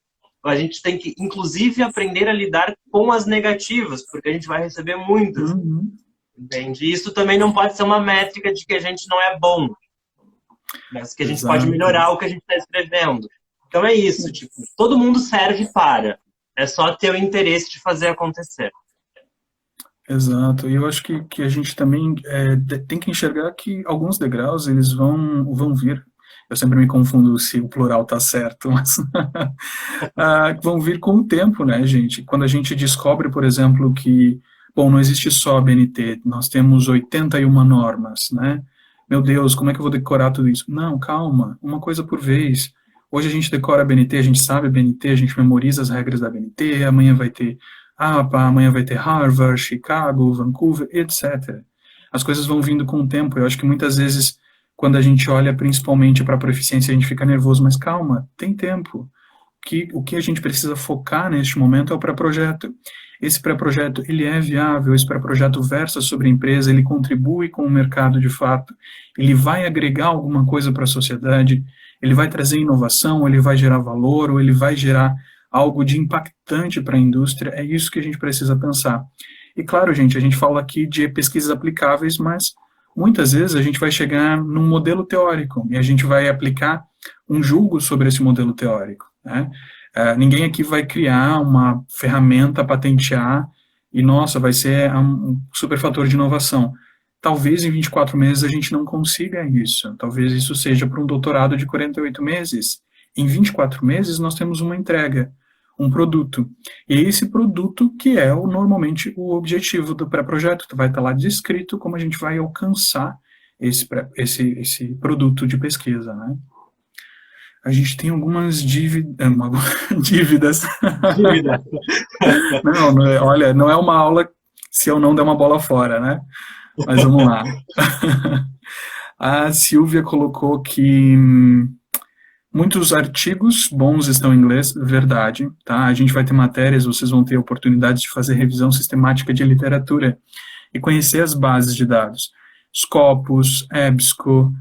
A gente tem que, inclusive, aprender a lidar com as negativas, porque a gente vai receber muitas. Entende? E isso também não pode ser uma métrica de que a gente não é bom, mas que a gente pode melhorar o que a gente está escrevendo. Então é isso, tipo, todo mundo serve para. É só ter o interesse de fazer acontecer. Exato, e eu acho que a gente também tem que enxergar que alguns degraus, eles vão vir. Eu sempre me confundo se o plural está certo, mas vão vir com o tempo, né, gente? Quando a gente descobre, por exemplo, que, bom, não existe só a BNT, nós temos 81 normas, né? Meu Deus, como é que eu vou decorar tudo isso? Não, calma, uma coisa por vez. Hoje a gente decora a BNT, a gente sabe a BNT, a gente memoriza as regras da BNT, amanhã vai ter APA, amanhã vai ter Harvard, Chicago, Vancouver, etc. As coisas vão vindo com o tempo. Eu acho que muitas vezes, quando a gente olha principalmente para a proficiência, a gente fica nervoso, mas calma, tem tempo. O que a gente precisa focar neste momento é o pré-projeto. Esse pré-projeto, ele é viável, esse pré-projeto versa sobre a empresa, ele contribui com o mercado de fato, ele vai agregar alguma coisa para a sociedade, ele vai trazer inovação, ele vai gerar valor, ou ele vai gerar algo de impactante para a indústria. É isso que a gente precisa pensar. E claro, gente, a gente fala aqui de pesquisas aplicáveis, mas muitas vezes a gente vai chegar num modelo teórico e a gente vai aplicar um julgo sobre esse modelo teórico, né? Ninguém aqui vai criar uma ferramenta, patentear e, nossa, vai ser um super fator de inovação. Talvez em 24 meses a gente não consiga isso. Talvez isso seja para um doutorado de 48 meses. Em 24 meses nós temos uma entrega, um produto. E esse produto que é normalmente o objetivo do pré-projeto. Vai estar lá descrito como a gente vai alcançar esse produto de pesquisa, né? A gente tem algumas dívidas. Dívida. Olha, não é uma aula se eu não der uma bola fora, né? Mas vamos lá. A Silvia colocou que muitos artigos bons estão em inglês, verdade, tá? A gente vai ter matérias, vocês vão ter oportunidade de fazer revisão sistemática de literatura e conhecer as bases de dados. Scopus, EBSCO,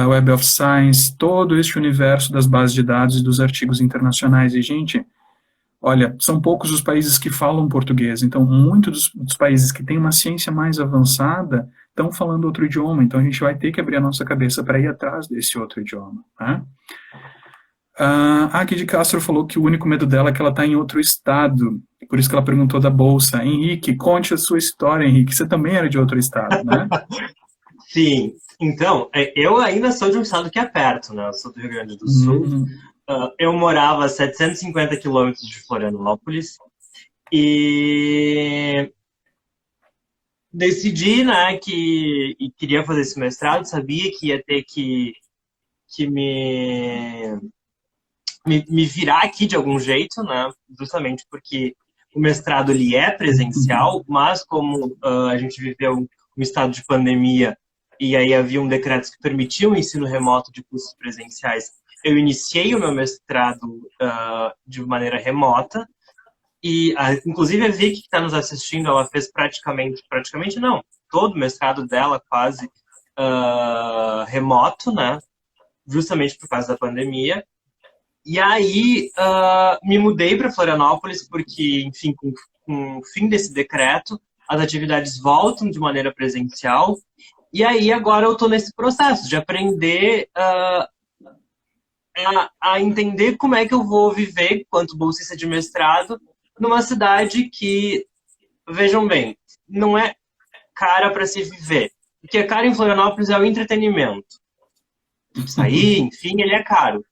Web of Science, todo este universo das bases de dados e dos artigos internacionais. E, gente, olha, são poucos os países que falam português, então muitos dos países que têm uma ciência mais avançada estão falando outro idioma, então a gente vai ter que abrir a nossa cabeça para ir atrás desse outro idioma, né? A Kid Castro falou que o único medo dela é que ela está em outro estado, por isso que ela perguntou da bolsa. Henrique, conte a sua história, Henrique, você também era de outro estado, né? Sim, então, eu ainda sou de um estado que é perto, né? Eu sou do Rio Grande do Sul. Eu morava a 750 quilômetros de Florianópolis e decidi, né, que queria fazer esse mestrado, sabia que ia ter que me virar aqui de algum jeito, né? Justamente porque o mestrado ele é presencial, mas como a gente viveu um estado de pandemia e aí havia um decreto que permitia o ensino remoto de cursos presenciais, eu iniciei o meu mestrado de maneira remota e, inclusive, a Vicky, que está nos assistindo, ela fez praticamente não, todo o mestrado dela quase remoto, né? Justamente por causa da pandemia. E aí me mudei para Florianópolis porque, enfim, com o fim desse decreto, as atividades voltam de maneira presencial. E aí agora eu estou nesse processo de aprender a entender como é que eu vou viver enquanto bolsista de mestrado numa cidade que, vejam bem, não é cara para se viver. O que é caro em Florianópolis é o entretenimento. Sair, enfim, ele é caro.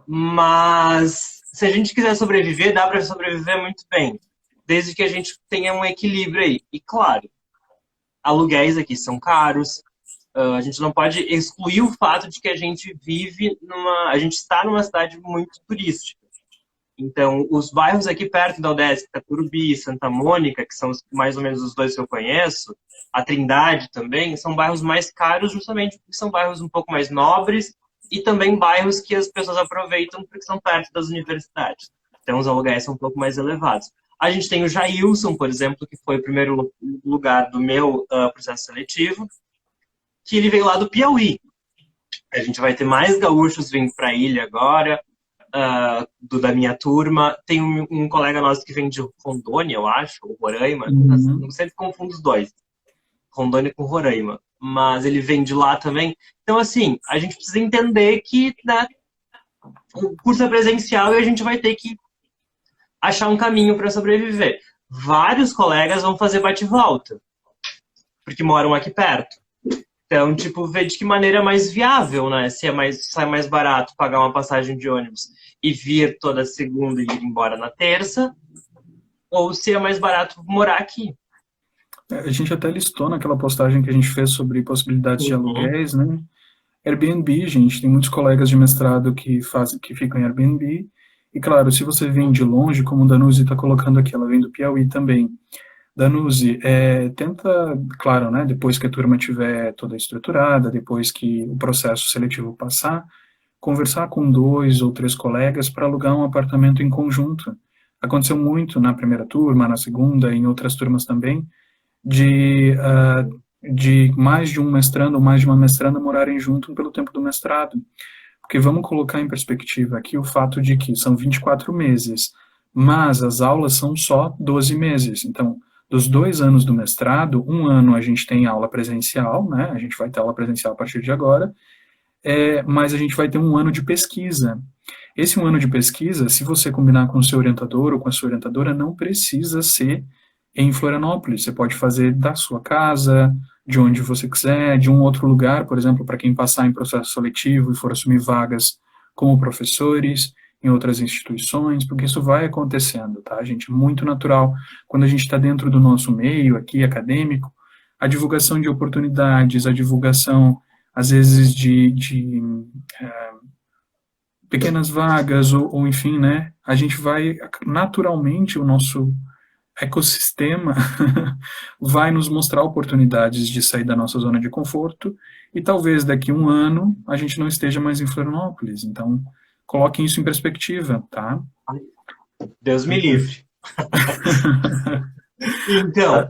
Mas se a gente quiser sobreviver, dá para sobreviver muito bem. Desde que a gente tenha um equilíbrio aí. E claro, aluguéis aqui são caros. A gente não pode excluir o fato de que a gente vive a gente está numa cidade muito turística. Então, os bairros aqui perto da UDESC, Itacurubi, Santa Mônica, que são mais ou menos os dois que eu conheço, a Trindade também, são bairros mais caros justamente porque são bairros um pouco mais nobres e também bairros que as pessoas aproveitam porque são perto das universidades. Então, os aluguéis são um pouco mais elevados. A gente tem o Jailson, por exemplo, que foi o primeiro lugar do meu processo seletivo, que ele veio lá do Piauí. A gente vai ter mais gaúchos vindo para a ilha agora, da minha turma. Tem um colega nosso que vem de Rondônia, eu acho, ou Roraima. Não sempre confundo os dois. Rondônia com Roraima. Mas ele vem de lá também. Então, assim, a gente precisa entender que, né, o curso é presencial e a gente vai ter que achar um caminho para sobreviver. Vários colegas vão fazer bate-volta, porque moram aqui perto. Então, tipo, ver de que maneira é mais viável, né? Se sai mais barato pagar uma passagem de ônibus e vir toda segunda e ir embora na terça, ou se é mais barato morar aqui. A gente até listou naquela postagem que a gente fez sobre possibilidades de aluguéis, né? Airbnb, gente, tem muitos colegas de mestrado que ficam em Airbnb. E claro, se você vem de longe, como a Danuzi está colocando aqui, ela vem do Piauí também. Danuzi, tenta, claro, né, depois que a turma estiver toda estruturada, depois que o processo seletivo passar, conversar com 2 ou 3 colegas para alugar um apartamento em conjunto. Aconteceu muito na primeira turma, na segunda, em outras turmas também, de mais de um mestrando ou mais de uma mestranda morarem junto pelo tempo do mestrado. Porque vamos colocar em perspectiva aqui o fato de que são 24 meses, mas as aulas são só 12 meses. Então, dos 2 anos do mestrado, 1 ano a gente tem aula presencial, né? A gente vai ter aula presencial a partir de agora, mas a gente vai ter 1 ano de pesquisa. Esse 1 ano de pesquisa, se você combinar com o seu orientador ou com a sua orientadora, não precisa ser em Florianópolis. Você pode fazer da sua casa, de onde você quiser, de um outro lugar, por exemplo, para quem passar em processo seletivo e for assumir vagas como professores em outras instituições, porque isso vai acontecendo, tá, gente? Muito natural. Quando a gente está dentro do nosso meio aqui, acadêmico, a divulgação de oportunidades, a divulgação, às vezes, de pequenas vagas, ou enfim, né, a gente vai, naturalmente, o nosso ecossistema vai nos mostrar oportunidades de sair da nossa zona de conforto e talvez daqui a 1 ano a gente não esteja mais em Florianópolis. Então, coloquem isso em perspectiva, tá? Deus me livre. Então,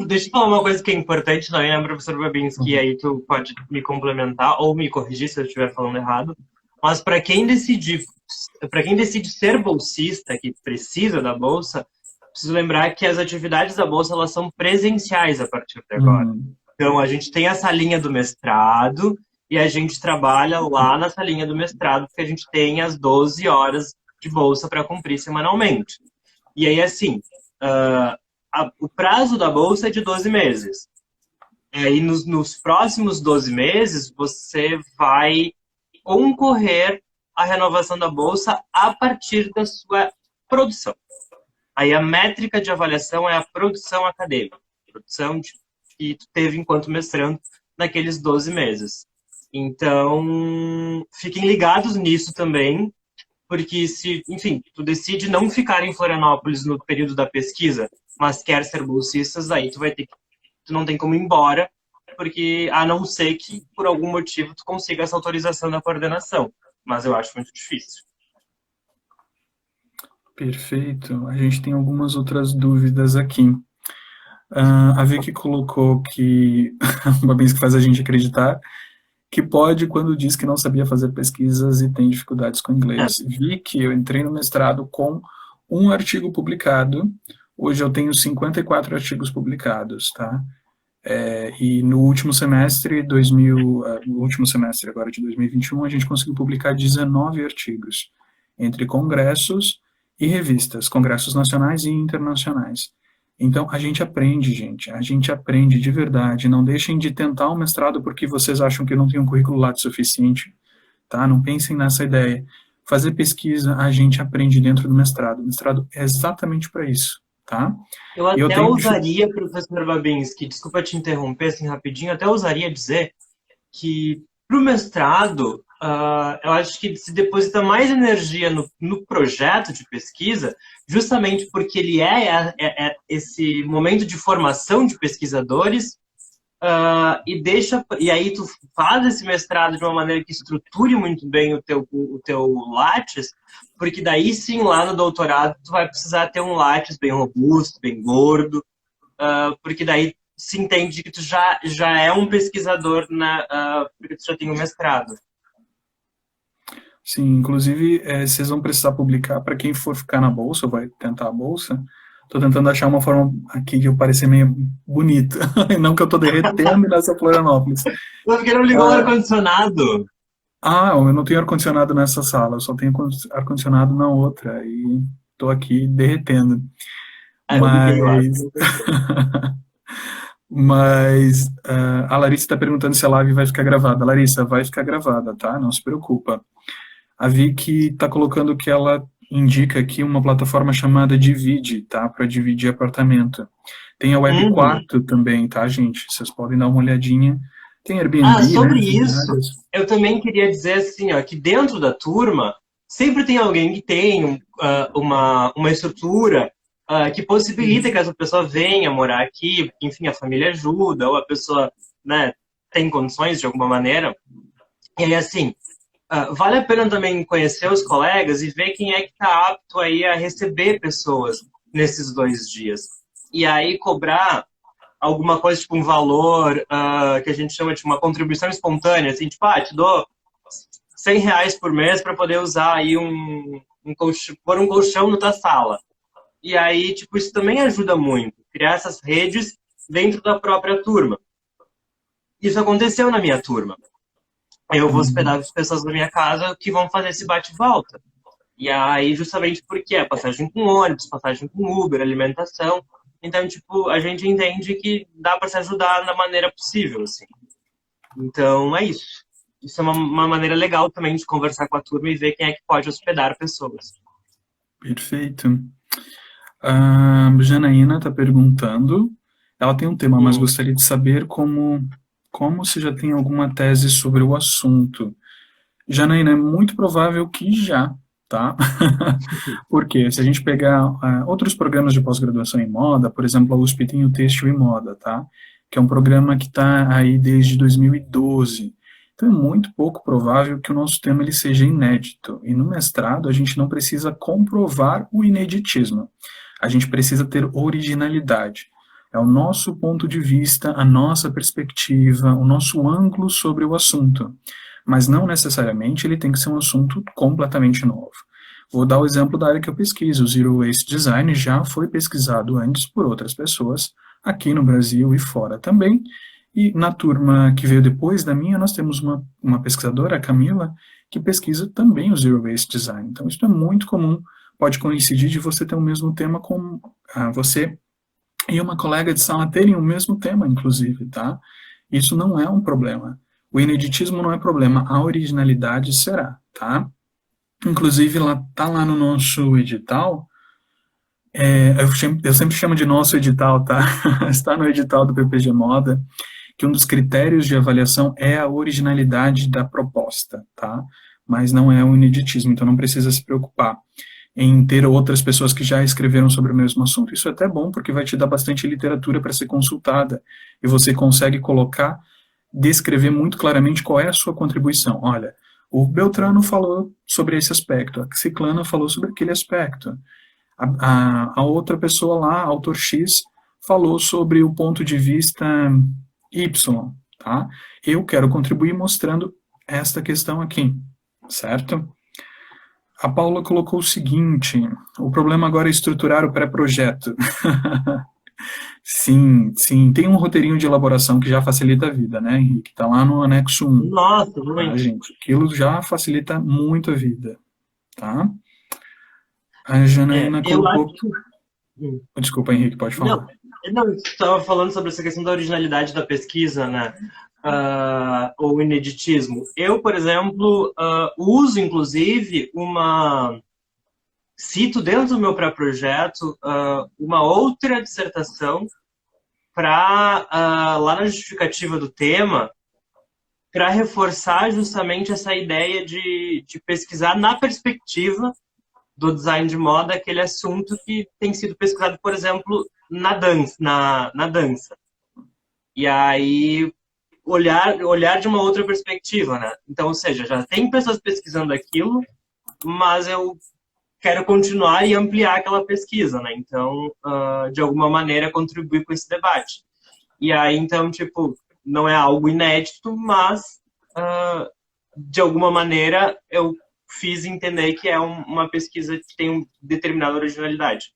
deixa eu falar uma coisa que é importante também, né, professor Babinski, aí tu pode me complementar ou me corrigir se eu estiver falando errado, mas para quem decide ser bolsista, que precisa da bolsa, preciso lembrar que as atividades da bolsa elas são presenciais a partir de agora. Então, a gente tem a salinha do mestrado e a gente trabalha lá na salinha do mestrado, porque a gente tem as 12 horas de bolsa para cumprir semanalmente. E aí, assim, o prazo da bolsa é de 12 meses. E aí, nos próximos 12 meses, você vai concorrer à renovação da bolsa a partir da sua produção. Aí a métrica de avaliação é a produção acadêmica, a produção que tu teve enquanto mestrando naqueles 12 meses. Então, fiquem ligados nisso também, porque se, enfim, tu decide não ficar em Florianópolis no período da pesquisa, mas quer ser bolsista, aí tu não tem como ir embora, porque a não ser que, por algum motivo, tu consiga essa autorização da coordenação. Mas eu acho muito difícil. Perfeito. A gente tem algumas outras dúvidas aqui. A Vicky colocou que uma vez que faz a gente acreditar que pode quando diz que não sabia fazer pesquisas e tem dificuldades com inglês. Vicky, eu entrei no mestrado com 1 artigo publicado. Hoje eu tenho 54 artigos publicados, tá? E no último semestre, agora de 2021, a gente conseguiu publicar 19 artigos, entre congressos e revistas, congressos nacionais e internacionais. Então, a gente aprende, gente, a gente aprende de verdade. Não deixem de tentar um mestrado porque vocês acham que não tem um currículo Lattes suficiente, tá? Não pensem nessa ideia. Fazer pesquisa, a gente aprende dentro do mestrado. O mestrado é exatamente para isso, tá? Eu até ousaria, professor Babinski, desculpa te interromper assim rapidinho, até ousaria dizer que para o mestrado, eu acho que se deposita mais energia no projeto de pesquisa, justamente porque ele é esse momento de formação de pesquisadores, e aí tu faz esse mestrado de uma maneira que estruture muito bem o teu Lattes, porque daí sim, lá no doutorado, tu vai precisar ter um Lattes bem robusto, bem gordo, porque daí se entende que tu já é um pesquisador, porque tu já tem um mestrado. Sim, inclusive, vocês vão precisar publicar para quem for ficar na bolsa, ou vai tentar a bolsa. Estou tentando achar uma forma aqui de eu parecer meio bonito, e não que eu estou derretendo nessa Florianópolis. Porque não ligou o ar-condicionado. Eu não tenho ar-condicionado nessa sala, eu só tenho ar-condicionado na outra, e estou aqui derretendo. Eu liguei o ar. Mas a Larissa está perguntando se a live vai ficar gravada. Larissa, vai ficar gravada, tá? Não se preocupa. A Vicky está colocando que ela indica aqui uma plataforma chamada Divide, tá? Para dividir apartamento. Tem a Web 4 também, tá, gente? Vocês podem dar uma olhadinha. Tem Airbnb, sobre né? isso, eu também queria dizer assim, ó, que dentro da turma sempre tem alguém que tem uma estrutura que possibilita que essa pessoa venha morar aqui, enfim, a família ajuda, ou a pessoa, né, tem condições de alguma maneira. E aí, assim, vale a pena também conhecer os colegas e ver quem é que está apto aí a receber pessoas nesses 2 dias. E aí cobrar alguma coisa, tipo um valor que a gente chama de uma contribuição espontânea, assim, tipo, te dou R$100 por mês para poder usar aí pôr um colchão na tua sala. E aí, tipo, isso também ajuda muito, criar essas redes dentro da própria turma. Isso aconteceu na minha turma. Eu vou hospedar as pessoas na minha casa que vão fazer esse bate-volta. E aí, justamente porque é passagem com ônibus, passagem com Uber, alimentação. Então, tipo, a gente entende que dá para se ajudar da maneira possível, assim. Então, é isso. Isso é uma maneira legal também de conversar com a turma e ver quem é que pode hospedar pessoas. Perfeito. A Janaína está perguntando, ela tem um tema, mas gostaria de saber como se já tem alguma tese sobre o assunto. Janaína, é muito provável que já, tá? Porque se a gente pegar outros programas de pós-graduação em moda, por exemplo, a USP tem o Têxtil e Moda, tá? Que é um programa que está aí desde 2012. Então é muito pouco provável que o nosso tema ele seja inédito. E no mestrado a gente não precisa comprovar o ineditismo. A gente precisa ter originalidade. É o nosso ponto de vista, a nossa perspectiva, o nosso ângulo sobre o assunto. Mas não necessariamente ele tem que ser um assunto completamente novo. Vou dar o exemplo da área que eu pesquiso. O Zero Waste Design já foi pesquisado antes por outras pessoas, aqui no Brasil e fora também. E na turma que veio depois da minha, nós temos uma pesquisadora, a Camila, que pesquisa também o Zero Waste Design. Então isso é muito comum. Pode coincidir de você ter o mesmo tema com você e uma colega de sala terem o mesmo tema, inclusive, tá? Isso não é um problema. O ineditismo não é problema, a originalidade será, tá? Inclusive, tá lá no nosso edital, eu sempre chamo de nosso edital, tá? Está no edital do PPG Moda, que um dos critérios de avaliação é a originalidade da proposta, tá? Mas não é o ineditismo, então não precisa se preocupar em ter outras pessoas que já escreveram sobre o mesmo assunto. Isso é até bom, porque vai te dar bastante literatura para ser consultada, e você consegue descrever muito claramente qual é a sua contribuição. Olha, o Beltrano falou sobre esse aspecto, a Ciclana falou sobre aquele aspecto, a outra pessoa lá, autor X, falou sobre o ponto de vista Y, tá? Eu quero contribuir mostrando esta questão aqui, certo? A Paula colocou o seguinte, o problema agora é estruturar o pré-projeto. Sim, tem um roteirinho de elaboração que já facilita a vida, né, Henrique? Está lá no anexo 1. Nossa, muito. Tá, gente? Aquilo já facilita muito a vida, tá? A Janaína colocou... Desculpa, Henrique, pode falar. Não, você estava falando sobre essa questão da originalidade da pesquisa, né? Ou ineditismo. Eu, por exemplo, uso, inclusive, cito dentro do meu pré-projeto uma outra dissertação para, lá na justificativa do tema, para reforçar justamente essa ideia de pesquisar na perspectiva do design de moda aquele assunto que tem sido pesquisado, por exemplo, na dança. E aí olhar de uma outra perspectiva, né? Então, ou seja, já tem pessoas pesquisando aquilo, mas eu quero continuar e ampliar aquela pesquisa, né? Então, de alguma maneira, contribuir com esse debate. E aí, então, tipo, não é algo inédito, mas, de alguma maneira, eu fiz entender que é uma pesquisa que tem uma determinada originalidade.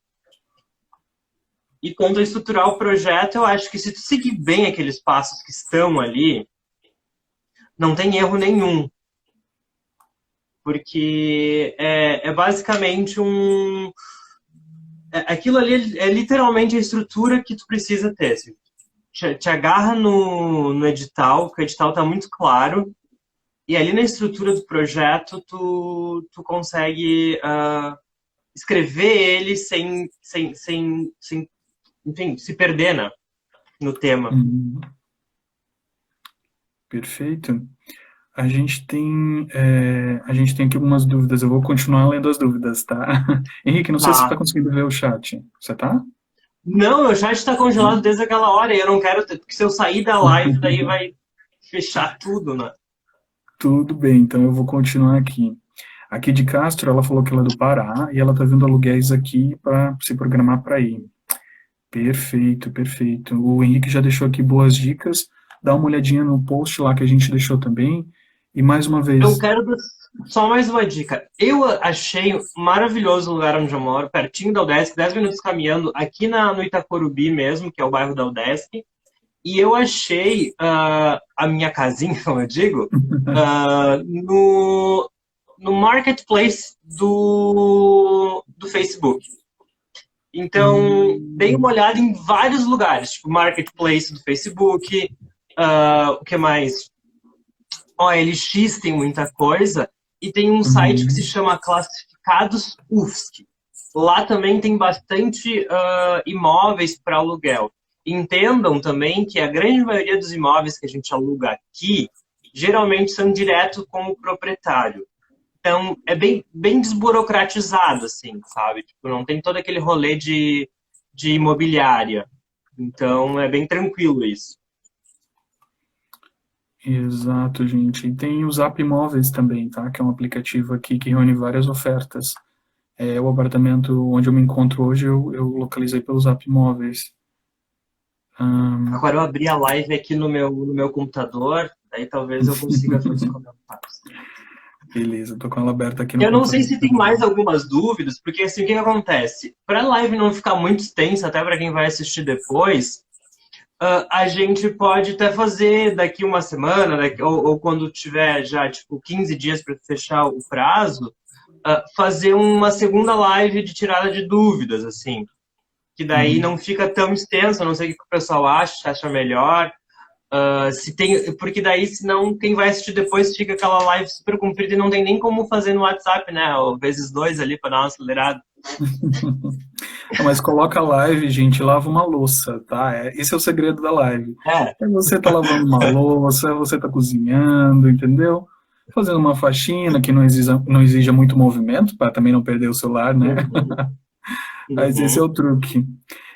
E quanto a estruturar o projeto, eu acho que se tu seguir bem aqueles passos que estão ali, não tem erro nenhum. Porque é basicamente aquilo ali é literalmente a estrutura que tu precisa ter. Assim. Te agarra no edital, porque o edital está muito claro, e ali na estrutura do projeto tu consegue escrever ele sem enfim, se perder, né, no tema. Perfeito. A gente tem aqui algumas dúvidas. Eu vou continuar lendo as dúvidas, tá? Henrique, não sei se você está Tá. conseguindo ver o chat. Você tá? Não, meu chat está congelado desde aquela hora, e eu não quero, porque se eu sair da live, daí vai fechar tudo, né? Tudo bem, então eu vou continuar aqui. Aqui de Castro, ela falou que ela é do Pará e ela está vendo aluguéis aqui para se programar para ir. Perfeito, perfeito. O Henrique já deixou aqui boas dicas. Dá uma olhadinha no post lá que a gente deixou também. E mais uma Eu vez, quero dar só mais uma dica. Eu achei maravilhoso o lugar onde eu moro, pertinho da UDESC, 10 minutos caminhando, aqui no Itacorubi mesmo, que é o bairro da UDESC. E eu achei a minha casinha, como eu digo, no marketplace do Facebook. Então, dei uma olhada em vários lugares, tipo marketplace do Facebook, o que mais? OLX tem muita coisa, e tem um site que se chama Classificados UFSC. Lá também tem bastante imóveis para aluguel. Entendam também que a grande maioria dos imóveis que a gente aluga aqui, geralmente são direto com o proprietário. Então, é bem desburocratizado, assim, sabe? Tipo, não tem todo aquele rolê de imobiliária. Então, é bem tranquilo isso. exato, gente. E tem o Zap Imóveis também, tá? Que é um aplicativo aqui que reúne várias ofertas. O apartamento onde eu me encontro hoje, eu localizei pelo Zap Imóveis. Agora eu abri a live aqui no meu computador, daí talvez eu consiga ver os comentários. Beleza, tô com ela aberta aqui no Eu não sei computador se tem também. mais algumas dúvidas, porque assim, o que acontece? Para a live não ficar muito extensa, até para quem vai assistir depois, a gente pode até fazer daqui uma semana, ou quando tiver já tipo 15 dias para fechar o prazo, fazer uma segunda live de tirada de dúvidas, assim. Que daí não fica tão extenso, não sei o que o pessoal acha, se acha melhor. Se tem, porque daí, senão, quem vai assistir depois fica aquela live super comprida e não tem nem como fazer no WhatsApp, né? Ou vezes dois ali para dar uma acelerada. Não, mas coloca a live, gente, lava uma louça, tá? Esse é o segredo da live. É, É você tá lavando uma louça, você tá cozinhando, entendeu? Fazendo uma faxina que não exija muito movimento, para também não perder o celular, né? uhum, Mas esse é uhum. o truque.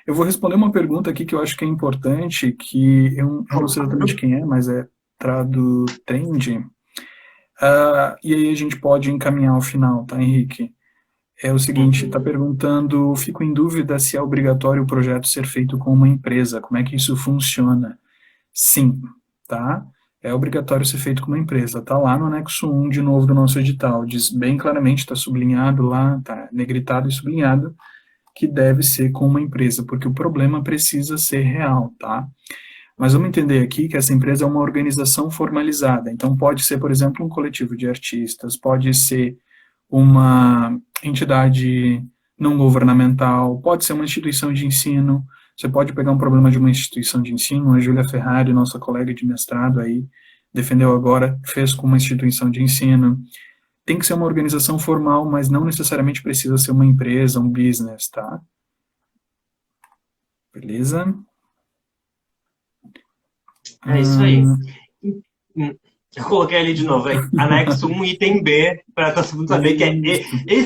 Eu vou responder uma pergunta aqui que eu acho que é importante, que eu não sei exatamente quem é, mas é Trado Trend. E aí a gente pode encaminhar ao final, tá, Henrique? É o seguinte, está Uhum. perguntando, fico em dúvida se é obrigatório o projeto ser feito com uma empresa, como é que isso funciona? Sim, tá? É obrigatório ser feito com uma empresa. Tá lá no anexo 1 de novo do nosso edital, diz bem claramente, está sublinhado lá, tá negritado e sublinhado, que deve ser com uma empresa, porque o problema precisa ser real, tá? Mas vamos entender aqui que essa empresa é uma organização formalizada. Então, pode ser, por exemplo, um coletivo de artistas, pode ser uma entidade não governamental, pode ser uma instituição de ensino. Você pode pegar um problema de uma instituição de ensino, a Júlia Ferrari, nossa colega de mestrado aí, defendeu agora, fez com uma instituição de ensino. Tem que ser uma organização formal, mas não necessariamente precisa ser uma empresa, um business, tá? Beleza? É isso aí. Hum, Hum, Eu coloquei ali de novo, anexo 1, item B, para todo mundo saber que é.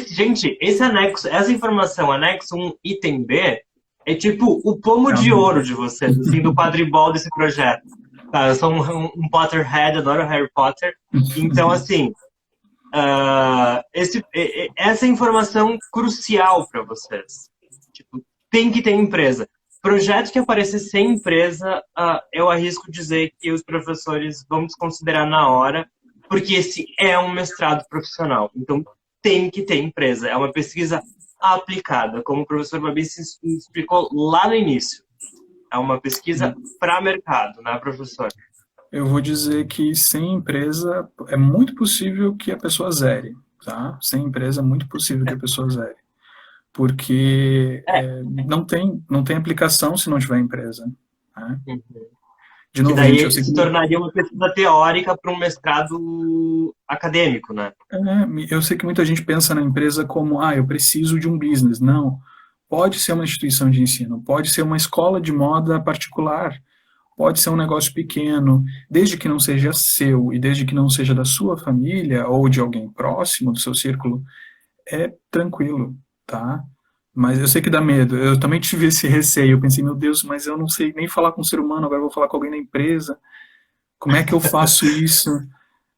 Gente, esse anexo, essa informação, anexo 1, item B, é tipo o pomo de ouro de vocês, assim, do quadribol desse projeto. Tá, eu sou um Potterhead, adoro Harry Potter. Então, assim, essa é informação crucial para vocês. Tipo, tem que ter empresa. Projeto que aparecer sem empresa, eu arrisco dizer que os professores vão desconsiderar na hora, porque esse é um mestrado profissional. Então, tem que ter empresa. É uma pesquisa aplicada, como o professor Babi explicou lá no início. É uma pesquisa para mercado, né, professor? Eu vou dizer que sem empresa é muito possível que a pessoa zere, tá? Sem empresa é muito possível que a pessoa zere. Porque não tem aplicação se não tiver empresa. Né? De Que novo, daí gente, eu sei se que tornaria uma pesquisa teórica para um mestrado acadêmico, né? eu sei que muita gente pensa na empresa como, eu preciso de um business. Não. Pode ser uma instituição de ensino, pode ser uma escola de moda particular, pode ser um negócio pequeno, desde que não seja seu e desde que não seja da sua família ou de alguém próximo do seu círculo, é tranquilo, tá? Mas eu sei que dá medo. Eu também tive esse receio. Eu pensei, meu Deus, mas eu não sei nem falar com um ser humano, agora eu vou falar com alguém na empresa. Como é que eu faço isso?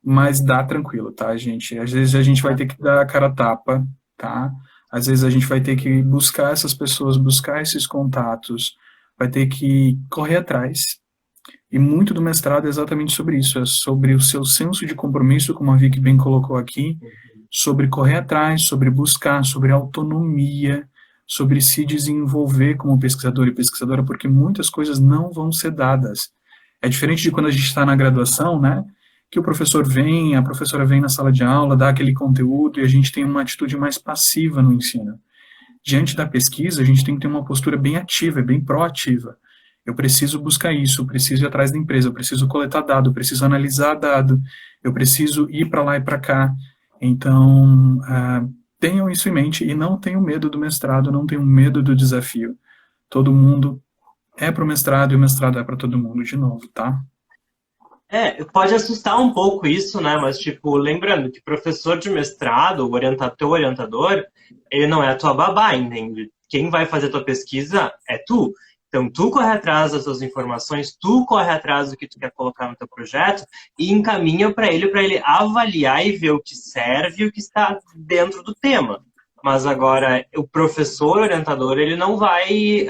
Mas dá tranquilo, tá, gente? Às vezes a gente vai ter que dar a cara a tapa, tá? Às vezes a gente vai ter que buscar essas pessoas, buscar esses contatos, vai ter que correr atrás. E muito do mestrado é exatamente sobre isso, é sobre o seu senso de compromisso, como a Vicky bem colocou aqui, sobre correr atrás, sobre buscar, sobre autonomia, sobre se desenvolver como pesquisador e pesquisadora, porque muitas coisas não vão ser dadas. É diferente de quando a gente está na graduação, né? Que o professor vem, a professora vem na sala de aula, dá aquele conteúdo e a gente tem uma atitude mais passiva no ensino. Diante da pesquisa, a gente tem que ter uma postura bem ativa, bem proativa. Eu preciso buscar isso, eu preciso ir atrás da empresa, eu preciso coletar dado, eu preciso analisar dado, eu preciso ir para lá e para cá. Então, tenham isso em mente e não tenham medo do mestrado, não tenham medo do desafio. Todo mundo é para o mestrado e o mestrado é para todo mundo de novo, tá? Pode assustar um pouco isso, né? Mas, tipo, lembrando que professor de mestrado, teu orientador, ele não é a tua babá, entende? Quem vai fazer a tua pesquisa é tu. Então, tu corre atrás das tuas informações, tu corre atrás do que tu quer colocar no teu projeto e encaminha para ele avaliar e ver o que serve e o que está dentro do tema. Mas agora, o professor orientador, ele não vai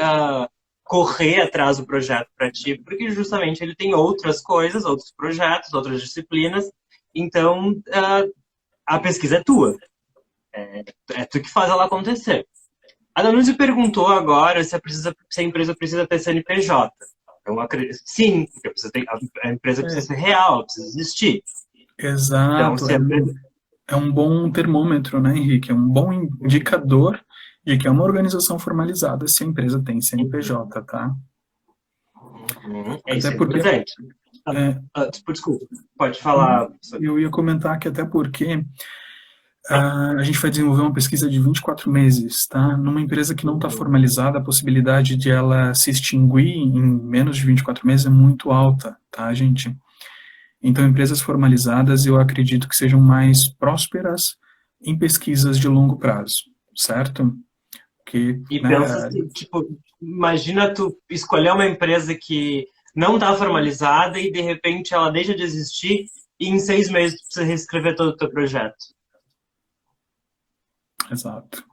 correr atrás do projeto para ti, porque justamente ele tem outras coisas, outros projetos, outras disciplinas. Então, a pesquisa é tua. É tu que faz ela acontecer. A Danuse perguntou agora se a empresa precisa ter CNPJ. Eu acredito, sim, porque a empresa precisa ser real, precisa existir. Exato. Então, é um bom termômetro, né, Henrique? É um bom indicador de que é uma organização formalizada se a empresa tem CNPJ, tá? Isso é importante. Desculpa, pode falar. Eu ia comentar que até porque a gente vai desenvolver uma pesquisa de 24 meses, tá? Numa empresa que não está formalizada, a possibilidade de ela se extinguir em menos de 24 meses é muito alta, tá, gente? Então, empresas formalizadas, eu acredito que sejam mais prósperas em pesquisas de longo prazo, certo? Pensa assim, tipo, imagina tu escolher uma empresa que não está formalizada e, de repente, ela deixa de existir e em 6 meses tu precisa reescrever todo o teu projeto. Exato.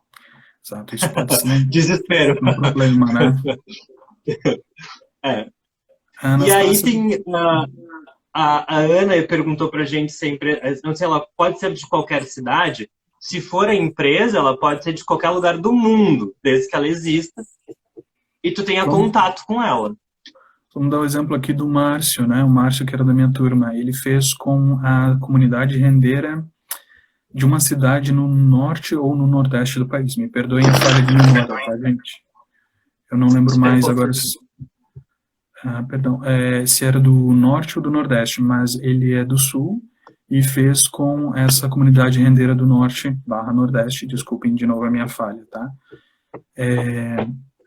Isso pode ser desespero. Um problema, né? E aí tem a Ana perguntou pra gente sempre, não sei, ela pode ser de qualquer cidade. Se for a empresa, ela pode ser de qualquer lugar do mundo, desde que ela exista, e tu tenha contato com ela. Vamos dar o exemplo aqui do Márcio, né? O Márcio, que era da minha turma, ele fez com a comunidade rendeira de uma cidade no norte ou no nordeste do país. Me perdoem a falha de memória, tá, gente? Eu não lembro mais agora se era do norte ou do nordeste, mas ele é do sul e fez com essa comunidade rendeira do norte/nordeste, desculpem de novo a minha falha, tá?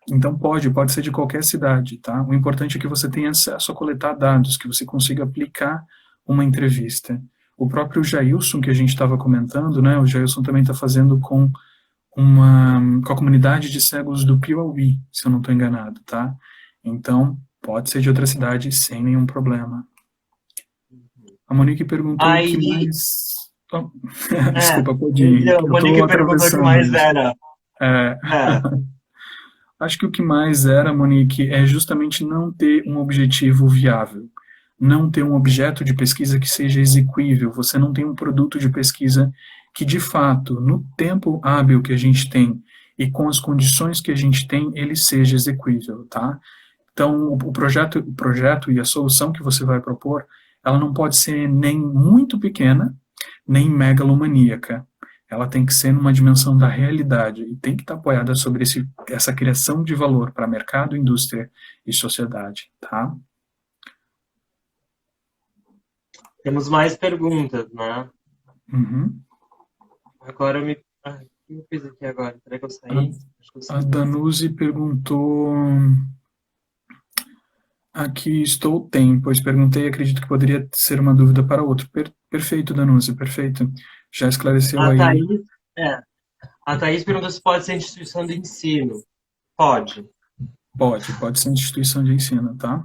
Então pode ser de qualquer cidade, tá? O importante é que você tenha acesso a coletar dados, que você consiga aplicar uma entrevista. O próprio Jailson, que a gente estava comentando, né, o Jailson também está fazendo com a comunidade de cegos do Piauí, se eu não estou enganado, tá? Então, pode ser de outra cidade sem nenhum problema. A Monique perguntou o que Aí, mais... Oh, é, desculpa, pode ir. então, Eu estou Monique perguntou o que atravessando mais isso. era. É, É, acho que o que mais era, Monique, é justamente não ter um objetivo viável, não ter um objeto de pesquisa que seja exequível, você não tem um produto de pesquisa que, de fato, no tempo hábil que a gente tem e com as condições que a gente tem, ele seja exequível, tá? Então, o projeto e a solução que você vai propor, ela não pode ser nem muito pequena, nem megalomaníaca. Ela tem que ser numa dimensão da realidade e tem que estar apoiada sobre essa criação de valor para mercado, indústria e sociedade, tá? temos mais perguntas, né? Uhum. Agora eu me. Ah, o que eu fiz aqui agora? Será que eu A, saí? Acho que eu a saí. Danuse perguntou: aqui estou tem, pois perguntei e acredito que poderia ser uma dúvida para outro. Perfeito, Danuse, perfeito. Já esclareceu A aí. Thaís, é, a Thaís perguntou se pode ser instituição de ensino. Pode. Pode ser instituição de ensino, tá?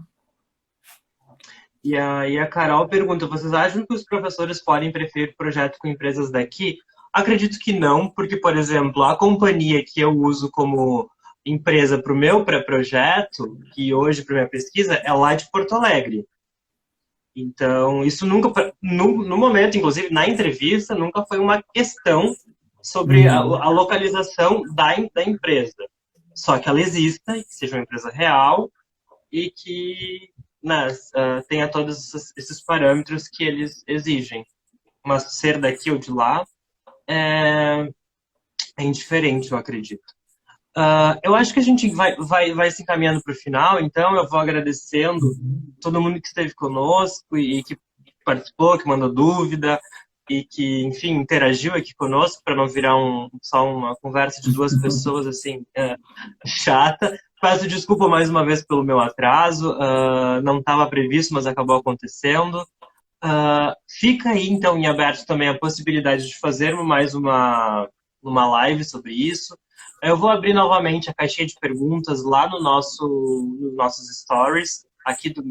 E a Carol pergunta: vocês acham que os professores podem preferir projeto com empresas daqui? Acredito que não, porque, por exemplo, a companhia que eu uso como empresa para o meu pré-projeto, que hoje para minha pesquisa, é lá de Porto Alegre. Então, isso nunca, no momento, inclusive na entrevista, nunca foi uma questão sobre a, Uhum. a localização da empresa. Só que ela exista, que seja uma empresa real e que, né, tenha todos esses parâmetros que eles exigem. Mas ser daqui ou de lá é indiferente, eu acredito. Eu acho que a gente vai se encaminhando para o final, então eu vou agradecendo todo mundo que esteve conosco e que participou, que mandou dúvida e que, enfim, interagiu aqui conosco para não virar só uma conversa de duas pessoas assim chata. Peço desculpa mais uma vez pelo meu atraso, não estava previsto, mas acabou acontecendo. Fica aí então em aberto também a possibilidade de fazer mais uma live sobre isso. Eu vou abrir novamente a caixinha de perguntas lá nos nossos stories, aqui do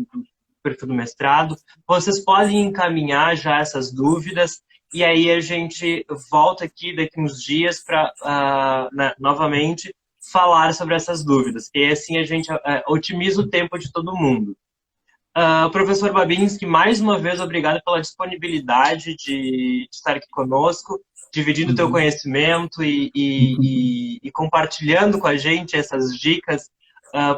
perfil do mestrado. Vocês podem encaminhar já essas dúvidas e aí a gente volta aqui daqui uns dias para novamente falar sobre essas dúvidas. E assim a gente otimiza o tempo de todo mundo. Professor Babinski, mais uma vez, obrigado pela disponibilidade de estar aqui conosco, dividindo o teu Uhum. conhecimento e compartilhando com a gente essas dicas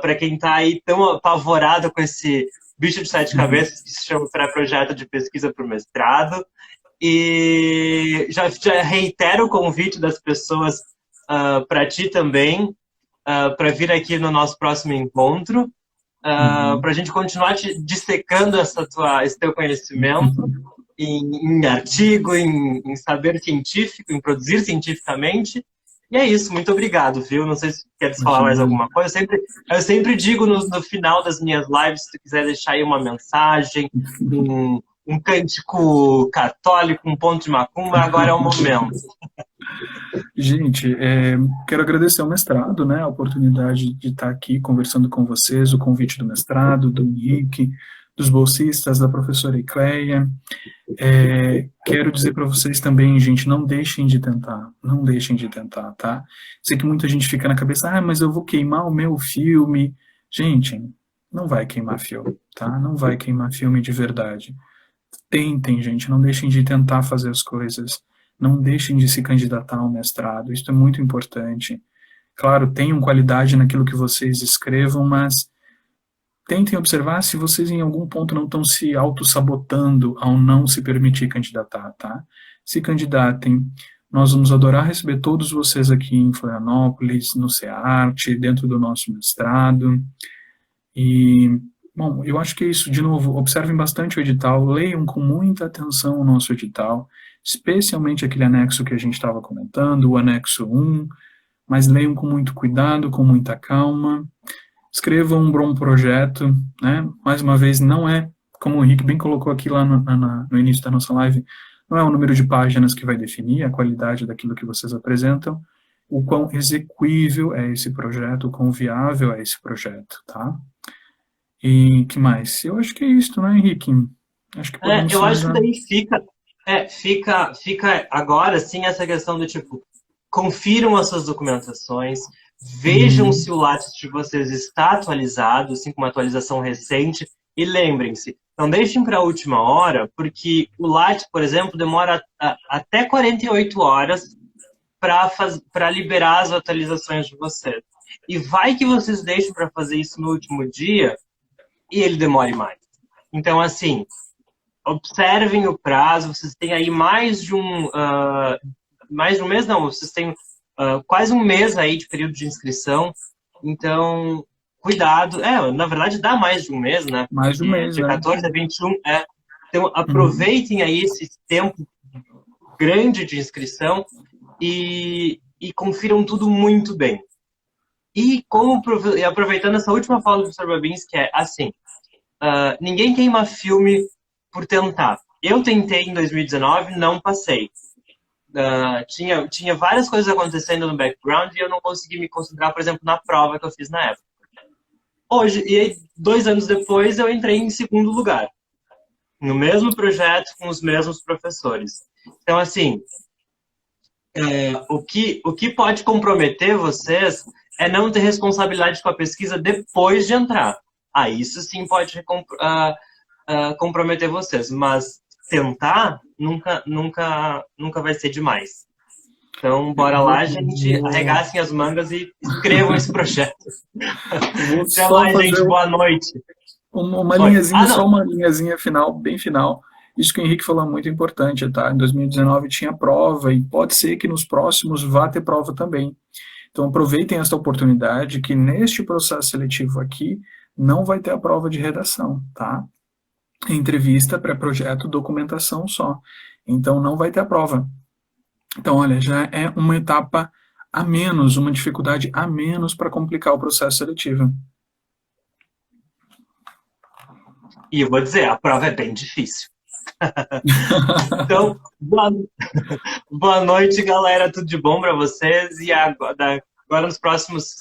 para quem está aí tão apavorado com esse bicho de sete cabeças que se chama pré-projeto de pesquisa para o mestrado. E já reitero o convite das pessoas para ti também, para vir aqui no nosso próximo encontro. Para a gente continuar dissecando esse teu conhecimento em artigo, em saber científico, em produzir cientificamente. E é isso, muito obrigado, viu? Não sei se queres falar mais Imagina. alguma coisa. Eu sempre digo no final das minhas lives, se tu quiser deixar aí uma mensagem, um cântico católico, um ponto de macumba, agora é o momento. Gente, quero agradecer ao mestrado, né, a oportunidade de estar aqui conversando com vocês, o convite do mestrado, do Henrique, dos bolsistas, da professora Ecleia. Quero dizer para vocês também, gente, não deixem de tentar, tá? Sei que muita gente fica na cabeça, mas eu vou queimar o meu filme. Gente, não vai queimar filme, tá? Não vai queimar filme de verdade. Tentem, gente, não deixem de tentar fazer as coisas. Não deixem de se candidatar ao mestrado, isso é muito importante. Claro, tenham qualidade naquilo que vocês escrevam, mas tentem observar se vocês em algum ponto não estão se auto-sabotando ao não se permitir candidatar, tá? Se candidatem. Nós vamos adorar receber todos vocês aqui em Florianópolis, no CEARTE, dentro do nosso mestrado. E, bom, eu acho que é isso. De novo, observem bastante o edital, leiam com muita atenção o nosso edital, especialmente aquele anexo que a gente estava comentando, o anexo 1, mas leiam com muito cuidado, com muita calma. Escrevam um bom projeto, né? Mais uma vez, não é como o Henrique bem colocou aqui lá no início da nossa live, não é o número de páginas que vai definir a qualidade daquilo que vocês apresentam, o quão execuível é esse projeto, o quão viável é esse projeto, tá? E que mais? Eu acho que é isso, né, Henrique? Acho que podemos Eu acho que finalizar. daí fica agora, sim, essa questão do tipo, confiram as suas documentações, vejam Uhum. se o Lattes de vocês está atualizado, assim, com uma atualização recente, e lembrem-se, não deixem para a última hora, porque o Lattes, por exemplo, demora até 48 horas para liberar as atualizações de vocês. E vai que vocês deixem para fazer isso no último dia e ele demore mais. Então, assim, observem o prazo, vocês têm aí mais de um mês, não, vocês têm quase um mês aí de período de inscrição, então, cuidado, na verdade dá mais de um mês, né, Mais de um porque mês, de né? 14 a 21, então Uhum. aproveitem aí esse tempo grande de inscrição e confiram tudo muito bem. E aproveitando essa última fala do professor Babins, que é assim, ninguém queima filme por tentar. Eu tentei em 2019, não passei. Tinha várias coisas acontecendo no background e eu não consegui me concentrar, por exemplo, na prova que eu fiz na época. Hoje, e aí, 2 anos depois, eu entrei em segundo lugar, no mesmo projeto, com os mesmos professores. Então, assim, o que pode comprometer vocês é não ter responsabilidade com a pesquisa depois de entrar. Isso sim pode comprometer vocês, mas tentar nunca vai ser demais. Então, Eu bora vou, lá, gente, vou, arregassem as mangas e escrevam esse projeto. vou Até só mais, fazer gente, boa noite. uma Oi. linhazinha, só Não, uma linhazinha final, bem final. Isso que o Henrique falou é muito importante, tá? Em 2019 tinha prova e pode ser que nos próximos vá ter prova também. Então aproveitem esta oportunidade que neste processo seletivo aqui não vai ter a prova de redação, tá? Entrevista, pré-projeto, documentação só. Então não vai ter a prova. Então, olha, já é uma etapa a menos, uma dificuldade a menos para complicar o processo seletivo. e eu vou dizer, a prova é bem difícil. Então, boa noite, galera. Tudo de bom para vocês. E agora nos próximos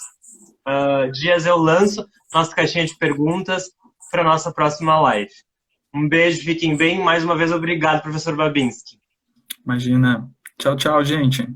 dias eu lanço nossa caixinha de perguntas para nossa próxima live. Um beijo, fiquem bem. Mais uma vez, obrigado, professor Babinski. Imagina. Tchau, tchau, gente.